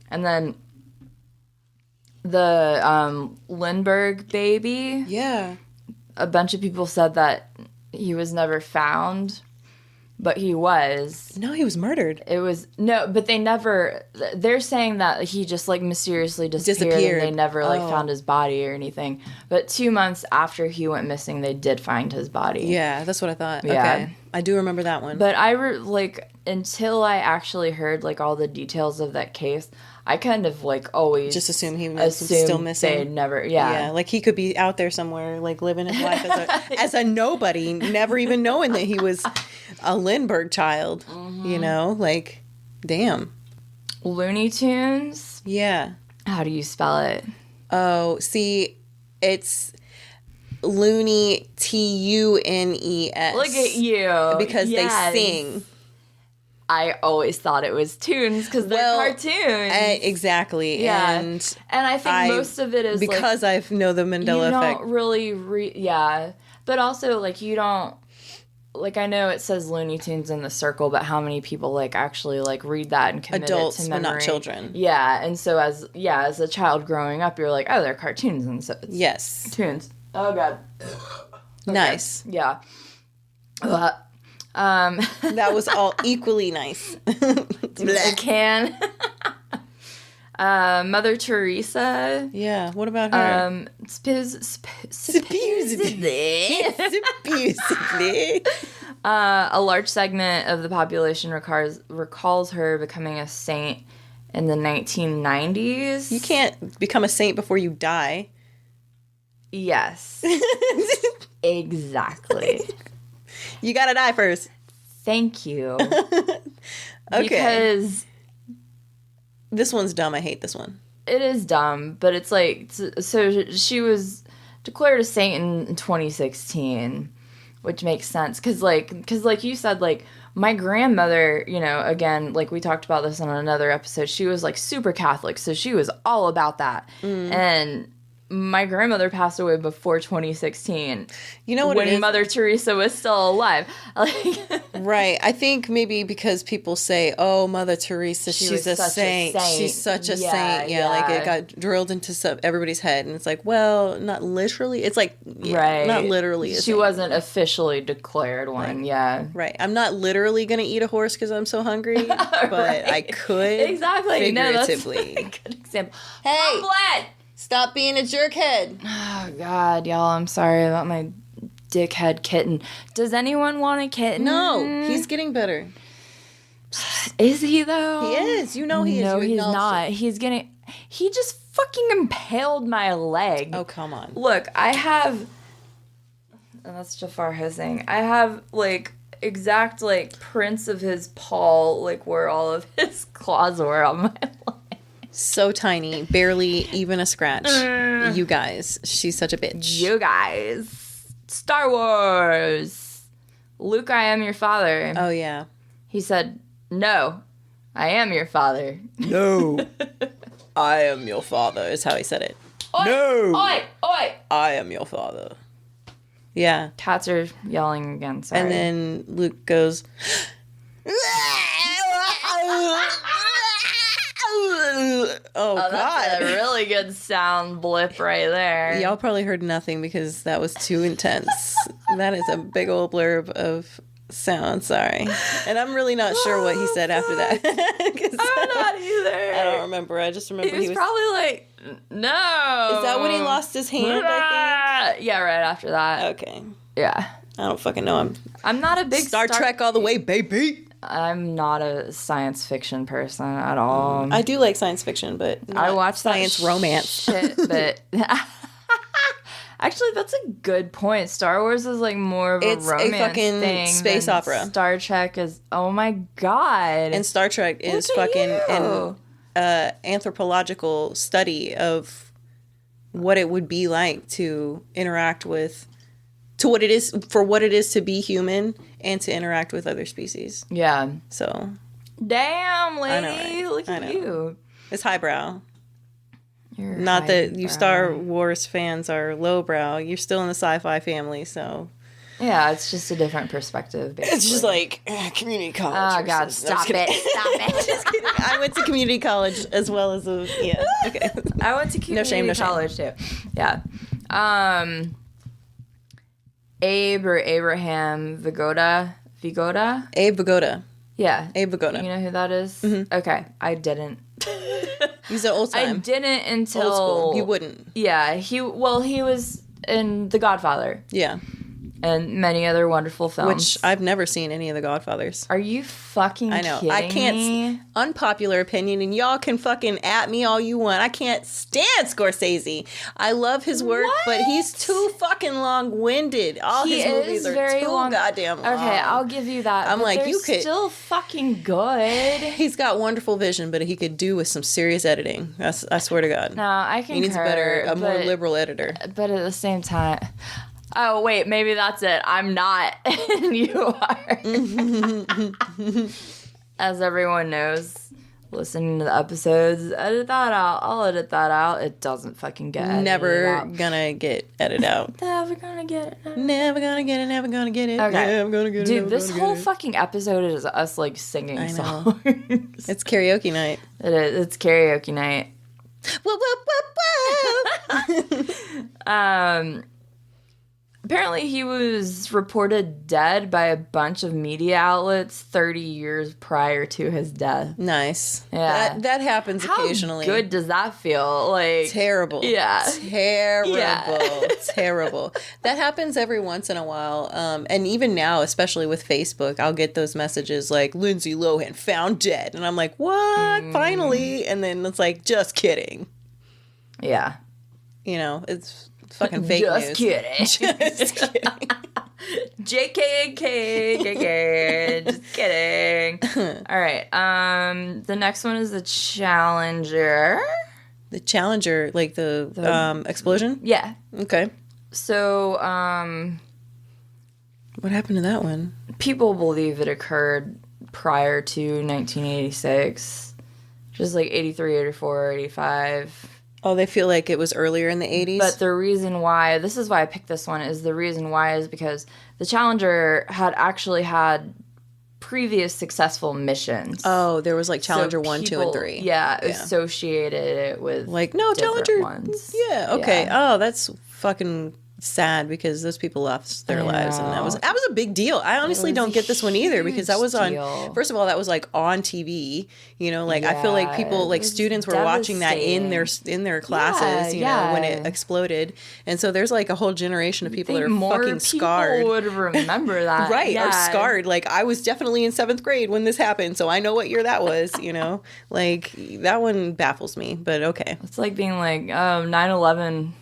then the Lindbergh baby. Yeah. A bunch of people said that he was never found, but he was. No, he was murdered. But they're saying that he just, like, mysteriously disappeared. And they never, found his body or anything. But 2 months after he went missing, they did find his body. Yeah, that's what I thought. Yeah. Okay. I do remember that one. But until I actually heard like all the details of that case, I kind of like always just assume he was still missing. They never, yeah, like he could be out there somewhere, like living his life as a nobody, never even knowing that he was a Lindbergh child. You know, like, damn. Looney Tunes. Yeah. How do you spell it? Oh, see, it's Looney, Tunes. Look at you. Because they sing. I always thought it was tunes because they're cartoons. Exactly. Yeah. And I think most of it is because I know the Mandela Effect. You don't really but also like you don't, like I know it says Looney Tunes in the circle, but how many people like actually like read that and commit adults, it to memory? But not children. Yeah, and so as a child growing up, you're like, oh, they're cartoons, and so it's yes, tunes. Oh god, okay. Nice. Yeah. That was all equally nice. I can. Mother Teresa. Yeah, what about her? Supposedly. A large segment of the population recalls her becoming a saint in the 1990s. You can't become a saint before you die. Yes. Exactly. You gotta die first. Thank you. Okay. Because this one's dumb. I hate this one. It is dumb, but it's like, so she was declared a saint in 2016, which makes sense. Because like you said, like, my grandmother, you know, again, like we talked about this on another episode, she was like super Catholic, so she was all about that. And my grandmother passed away before 2016. You know what it is? When Mother Teresa was still alive. Right. I think maybe because people say, oh, Mother Teresa, she's a saint. She's such a saint. Yeah, like it got drilled into everybody's head. And it's like, well, not literally. It's like, right. Not literally. She wasn't officially declared one. Right. Yeah. Right. I'm not literally going to eat a horse because I'm so hungry, but right. I could. Exactly. Figuratively. No, that's a good example. Hey! Blood! Stop being a jerkhead. Oh, God, y'all. I'm sorry about my dickhead kitten. Does anyone want a kitten? No, he's getting better. Is he, though? He is. You know he is. No, he's not. He just fucking impaled my leg. Oh, come on. Look, I have... And that's Jafar hissing. I have, like, exact, like, prints of his paw, like, where all of his claws were on my leg. So tiny, barely even a scratch. You guys, she's such a bitch. You guys. Star Wars. Luke, I am your father. Oh, yeah. He said, no, I am your father. No, I am your father, is how he said it. Oi, no. Oi! Oi! I am your father. Yeah. Cats are yelling again, sorry. And then Luke goes... Oh, God. That's a really good sound blip right there. Y'all probably heard nothing because that was too intense. That is a big old blurb of sound. Sorry. And I'm really not sure what he said after that. I'm not either. I don't remember. I just remember he was probably like, no. Is that when he lost his hand, I think? Yeah, right after that. Okay. Yeah. I don't fucking know. I'm not a big Star Trek all the way, baby. I'm not a science fiction person at all. I do like science fiction, but I watch science romance. Shit, but actually, that's a good point. Star Wars is like more of a romance a fucking thing space than opera. Star Trek is. Oh my god! And Star Trek is fucking an anthropological study of what it would be like to interact with. To what it is, for what it is to be human and to interact with other species. Yeah. So. Damn, lady. I know, right? Look at you. It's highbrow. You're Not that you Star Wars fans are lowbrow. You're still in the sci-fi family, so. Yeah, it's just a different perspective, basically. It's just like community college. Oh, God, stop it. Stop it. Just kidding. I went to community college as well as okay. I went to community college, too. Yeah. Abe or Abraham Vigoda? Abe Vigoda. Yeah. Abe Vigoda. You know who that is? Mm-hmm. Okay. I didn't. He's an old time. I didn't until... Old school. You wouldn't. Yeah. He was in The Godfather. Yeah. and many other wonderful films. Which I've never seen any of the Godfathers. Are you fucking I know. kidding I can't. me? Unpopular opinion, and y'all can fucking at me all you want. I can't stand Scorsese. I love his work, but he's too fucking long-winded. All his movies are too goddamn long. Okay, I'll give you that. I'm like, you could still fucking good. He's got wonderful vision, but he could do with some serious editing. I swear to God. No, I concur. He needs a more liberal editor. But at the same time. Oh, wait, maybe that's it. I'm not, and you are. As everyone knows, listening to the episodes, edit that out. I'll edit that out. It doesn't fucking get edited Never gonna get edited out. Never gonna get it. Never gonna get it. Never gonna get it. Okay. Never gonna get it. Dude, this whole fucking episode is us, like, singing songs. It's karaoke night. It is. It's karaoke night. Whoa, whoa, whoa, whoa. Apparently, he was reported dead by a bunch of media outlets 30 years prior to his death. Nice. Yeah. That happens occasionally. How good does that feel? Like, terrible. Yeah. Terrible. Yeah. Terrible. That happens every once in a while. And even now, especially with Facebook, I'll get those messages like, Lindsay Lohan found dead. And I'm like, what? Finally? And then it's like, just kidding. Yeah. You know, it's fucking fake news. Just kidding. Just kidding. JK, just kidding. All right. The next one is the Challenger. The Challenger, like the explosion? Yeah. Okay. So, what happened to that one? People believe it occurred prior to 1986. Just like 83, 84, 85. Oh, they feel like it was earlier in the 80s? But the reason why, this is why I picked this one, is the reason why is because the Challenger had actually had previous successful missions. Oh, there was like Challenger 1, 2, and 3. Yeah, associated it with like, no, Challenger ones. Yeah, okay. Yeah. Oh, that's fucking sad because those people lost their lives, and that was a big deal. I honestly don't get this one either because that was on, first of all, that was like on TV, you know, like I feel like people, like students were watching that in their classes, you know, when it exploded. And so there's like a whole generation of people that are fucking scarred. More people would remember that. Right, are scarred. Like I was definitely in 7th grade when this happened, so I know what year that was, you know. Like that one baffles me, but okay. It's like being like, 9/11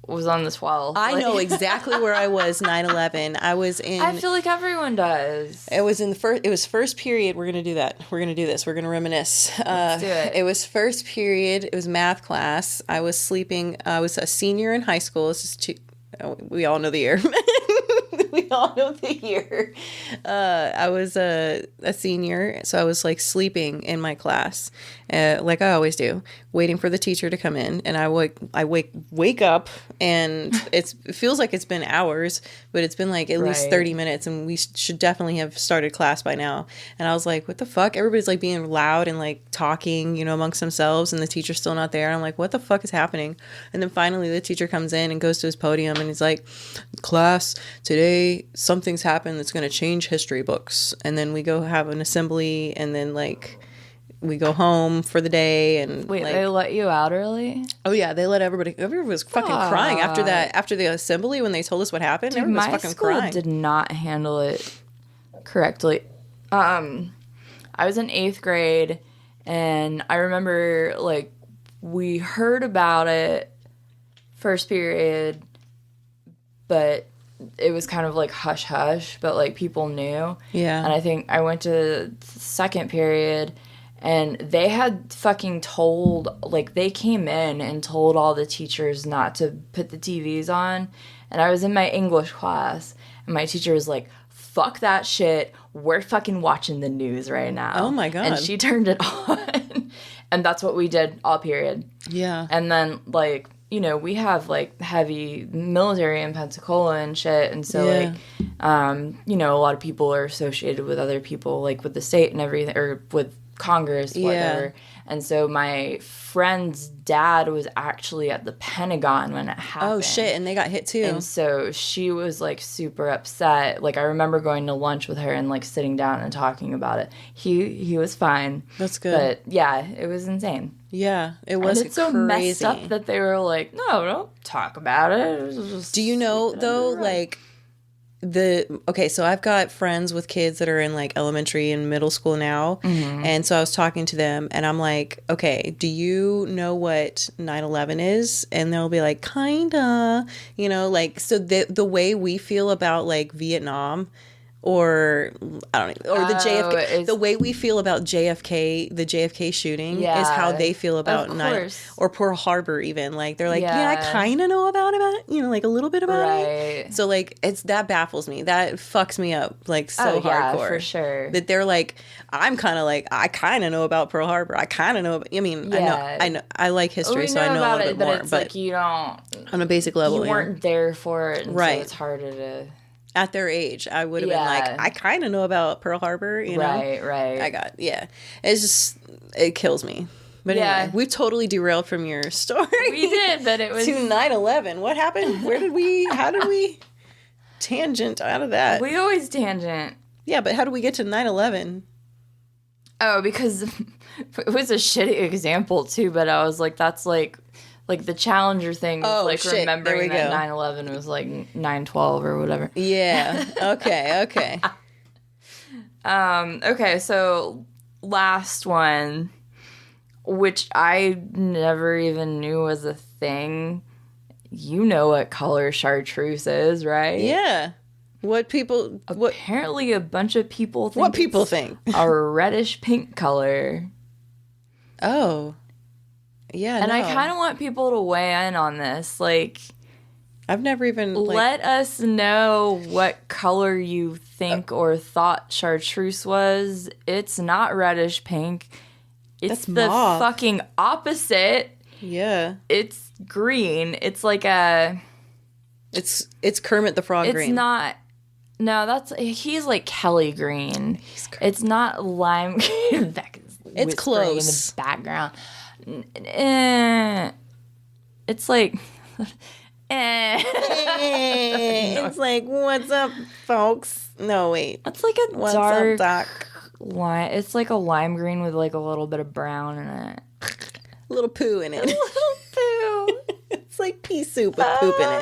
was on the 12th. I know exactly where I was 9/11. I was in... I feel like everyone does. It was in the first... It was first period. We're going to do that. We're going to do this. We're going to reminisce. Let's do it. It was first period. It was math class. I was sleeping. I was a senior in high school. This is we all know the year. We all know the year. I was a senior, so I was like sleeping in my class, like I always do, waiting for the teacher to come in. And I wake up, and it feels like it's been hours, but it's been like at least 30 minutes, and we should definitely have started class by now. And I was like, what the fuck? Everybody's like being loud and like talking, you know, amongst themselves, and the teacher's still not there. And I'm like, what the fuck is happening? And then finally the teacher comes in and goes to his podium, and he's like, class, today something's happened that's going to change history books. And then we go have an assembly, and then like we go home for the day. And wait, like, they let you out early? Oh yeah, they let everybody was fucking crying after the assembly when they told us what happened. Dude, everybody was fucking crying. My school did not handle it correctly. I was in 8th grade, and I remember like we heard about it first period, but it was kind of like hush hush, but like people knew. Yeah. And I think I went to second period, and they had fucking told, like they came in and told all the teachers not to put the TVs on. And I was in my English class, and my teacher was like, fuck that shit. We're fucking watching the news right now. Oh my God. And she turned it on. And that's what we did all period. Yeah. And then like, you know, we have like heavy military in Pensacola and shit. And so like, you know, a lot of people are associated with other people, like with the state and everything, or with Congress, whatever. Yeah. And so my friend's dad was actually at the Pentagon when it happened. Oh shit, and they got hit too. And so she was like super upset. Like I remember going to lunch with her and like sitting down and talking about it. He was fine. That's good. But yeah, it was insane. Yeah, it was and it's so messed up that they were like, no, don't talk about it. Do you know though, like so I've got friends with kids that are in like elementary and middle school now. And so I was talking to them and I'm like, okay, do you know what 9/11 is? And they'll be like, kinda, you know, like, so the way we feel about like Vietnam, or I don't know, or the JFK, the way we feel about JFK, the JFK shooting is how they feel about or Pearl Harbor even. Like, they're like, yeah, I kind of know about it, you know, like a little bit about it. So, like, that baffles me. That fucks me up, like, so hardcore. For sure. That they're like, I'm kind of like, I kind of know about Pearl Harbor. I kind of know, I mean, I know, I like history, so I know a little bit more. But like, you don't, on a basic level, you weren't there for it, and so it's harder to... At their age, I would have been like, I kind of know about Pearl Harbor, you know? Right. It's just, it kills me. But anyway, we totally derailed from your story. We did, but it was... to 9/11. What happened? How did we tangent out of that? We always tangent. Yeah, but how do we get to 9/11? Oh, because it was a shitty example, too, but I was like, that's like the Challenger thing was like remembering that 9/11 was like 9/12 or whatever. Yeah. Okay. Okay, so last one, which I never even knew was a thing. You know what color chartreuse is, right? Yeah. Apparently a bunch of people think what people think. A reddish pink color. Oh. Yeah, and I kind of want people to weigh in on this. Like, I've never even... let us know what color you think or thought chartreuse was. It's not reddish pink. It's the fucking opposite. Yeah. It's green. It's like a... It's Kermit the Frog green. It's not... No, he's like Kelly green. It's not lime green. It's close. In the background. It's like it's like, what's up, folks? No, wait, it's like a dark lime. It's like a lime green with like a little bit of brown in it, a little poo in it. A little poo. It's like pea soup with poop in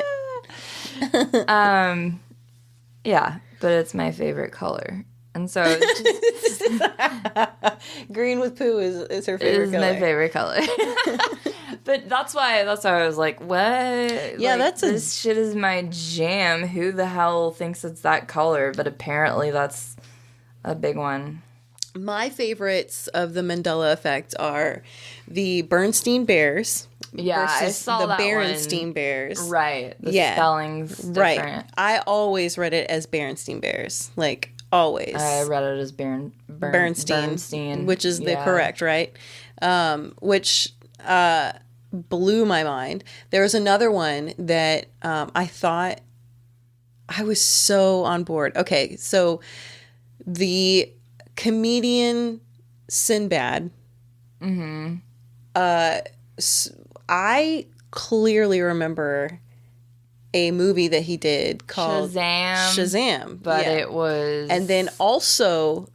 it. Yeah, but it's my favorite color. And so it's just green with poo is her favorite color. Is my favorite color. But that's why I was like, what? Yeah, like, this shit is my jam. Who the hell thinks it's that color? But apparently that's a big one. My favorites of the Mandela Effect are the Bernstein Bears. Yeah, I saw that the Berenstein Bears. Right. The spelling's different. Right. I always read it as Berenstein Bears. Like, always. I read it as Bernstein. Which is the correct, right? Which blew my mind. There was another one that I thought I was so on board. Okay, so the comedian Sinbad. Mm-hmm. I clearly remember a movie that he did called Shazam. But it was... And then also,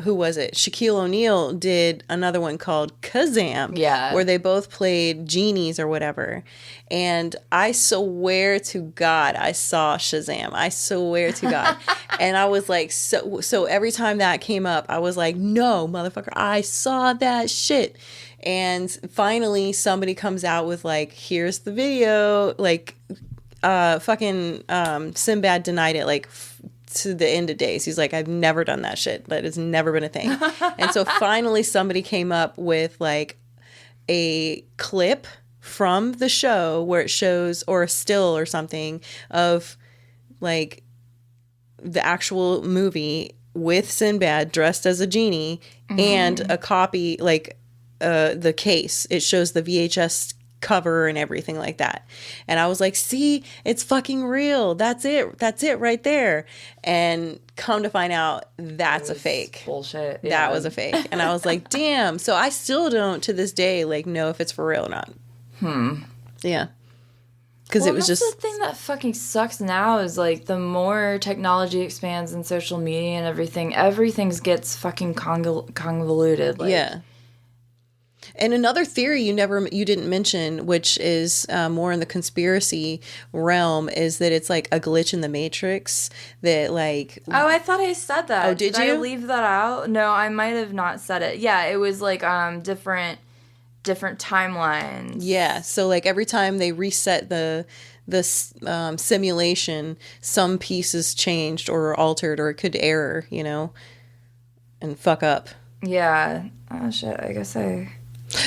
who was it? Shaquille O'Neal did another one called Kazam. Yeah. Where they both played genies or whatever. And I swear to God, I saw Shazam. I swear to God. And I was like, so every time that came up, I was like, no, motherfucker, I saw that shit. And finally, somebody comes out with, like, here's the video. Like, fucking Sinbad denied it, like, to the end of days. He's like, I've never done that shit. That has never been a thing. And so finally, somebody came up with, like, a clip from the show where it shows, or a still or something, of, like, the actual movie with Sinbad dressed as a genie and a copy, like, the case. It shows the VHS cover and everything like that. And I was like, see, it's fucking real. That's it. That's it right there. And come to find out, that's a fake. Bullshit. Yeah. That was a fake. And I was like, damn. So I still don't, to this day, like, know if it's for real or not. Yeah. Because it was just... the thing that fucking sucks now is, like, the more technology expands and social media and everything gets fucking convoluted. Like, yeah. And another theory you didn't mention, which is more in the conspiracy realm, is that it's like a glitch in the Matrix that like. Oh, I thought I said that. Oh, did you I leave that out? No, I might have not said it. Yeah, it was like different timelines. Yeah, so like every time they reset the simulation, some pieces changed or altered, or it could error, you know, and fuck up. Yeah. Oh shit. I guess I.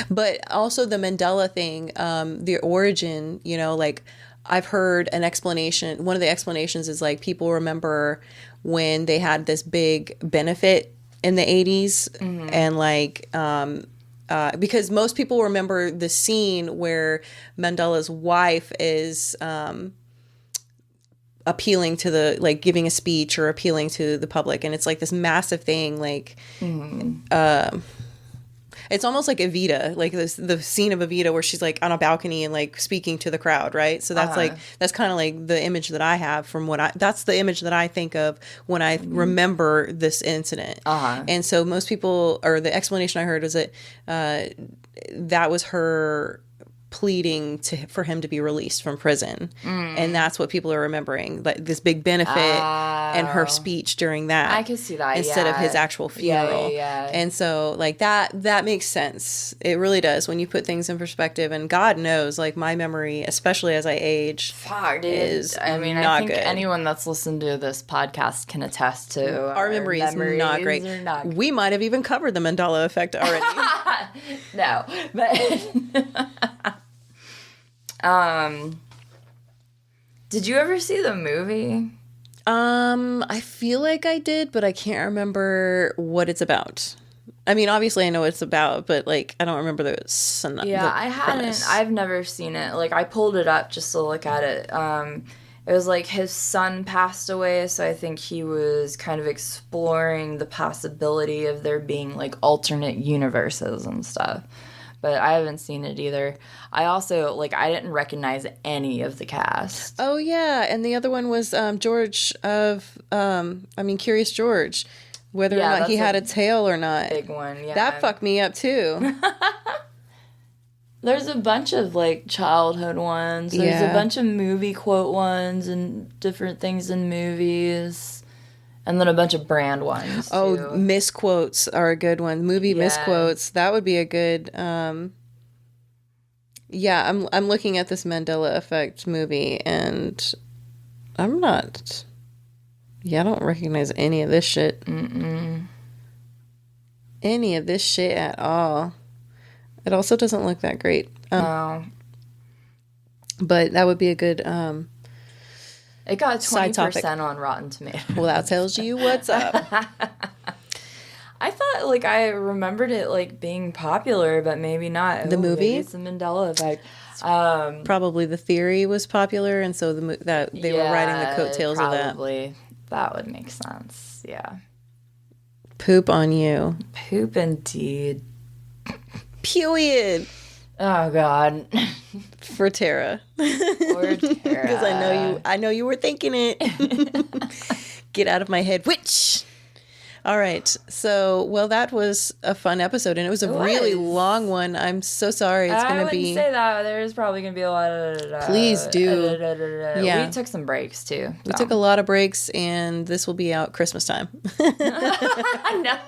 But also the Mandela thing, the origin, you know, like I've heard an explanation. One of the explanations is like people remember when they had this big benefit in the 80s and like, because most people remember the scene where Mandela's wife is appealing to the, like giving a speech or appealing to the public. And it's like this massive thing, like, it's almost like Evita, like the scene of Evita where she's like on a balcony and like speaking to the crowd, right? So that's like, that's kind of like the image that I have from that's the image that I think of when I remember this incident. And so most people, or the explanation I heard was that that was her pleading for him to be released from prison. And that's what people are remembering, like this big benefit and her speech during that. I can see that, instead of his actual funeral. And so like that makes sense. It really does when you put things in perspective. And God knows, like my memory, especially as I age, is I mean, not I think good. Anyone that's listened to this podcast can attest to our memory is not great. We might have even covered the Mandela Effect already. No, but did you ever see the movie? I feel like I did, but I can't remember what it's about. I mean, obviously I know what it's about, but like I don't remember I hadn't. premise. I've never seen it. Like I pulled it up just to look at it. It was like his son passed away, so I think he was kind of exploring the possibility of there being like alternate universes and stuff. But I haven't seen it either. I also, like, I didn't recognize any of the cast. Oh, yeah. And the other one was George of, Curious George. Whether or not he had a tail or not. Big one, yeah. That fucked me up, too. There's a bunch of, like, childhood ones. There's a bunch of movie quote ones and different things in movies. And then a bunch of brand ones, too. Oh, misquotes are a good one. Movie misquotes. That would be a good... I'm looking at this Mandela Effect movie, and I'm not... Yeah, I don't recognize any of this shit. Any of this shit at all. It also doesn't look that great. No. But that would be a good... It got 20% on Rotten Tomatoes. Well, that tells you what's up. I thought, like, I remembered it, like, being popular, but maybe not. The movie? Maybe it's the Mandela Effect. Probably the theory was popular, and so that they were riding the coattails of that. Probably. That would make sense, yeah. Poop on you. Poop indeed. Period. Oh, God. For Tara. For Tara. Because I know you were thinking it. Get out of my head, witch. All right. So, well, that was a fun episode, and it was a really long one. I'm so sorry. It's going to be... I wouldn't say that. There's probably going to be a lot of... Please do. Yeah. We took some breaks, too. We took a lot of breaks, and this will be out Christmas time. No.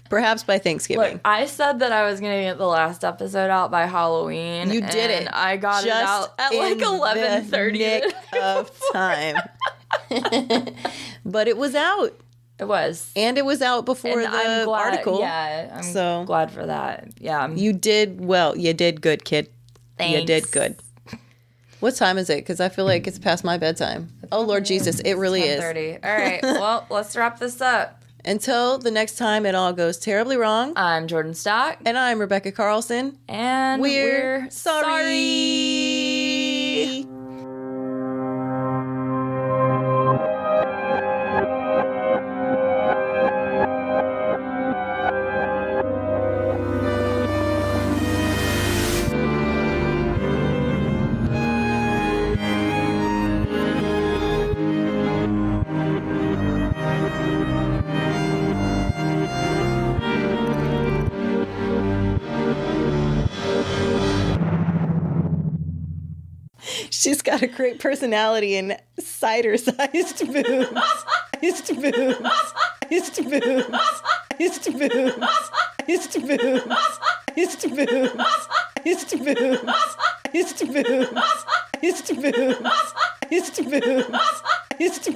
Perhaps by Thanksgiving. Look, I said that I was going to get the last episode out by Halloween. You did it. I got it out at like 11:30 nick of time. But it was out. It was. And it was out before the article. Yeah, I'm glad for that. Yeah. You did well. You did good, kid. Thanks. You did good. What time is it? Because I feel like it's past my bedtime. Oh, Lord Jesus. It really is. 10:30. All right. Well, let's wrap this up. Until the next time it all goes terribly wrong. I'm Jordan Stock. And I'm Rebecca Carlson. And we're sorry. She's got a great personality and cider-sized boobs. Sized boobs. Sized boobs. Sized boobs. Sized boobs. Sized boobs. Sized boobs. Sized boobs. Sized boobs. Sized boobs. Sized boobs.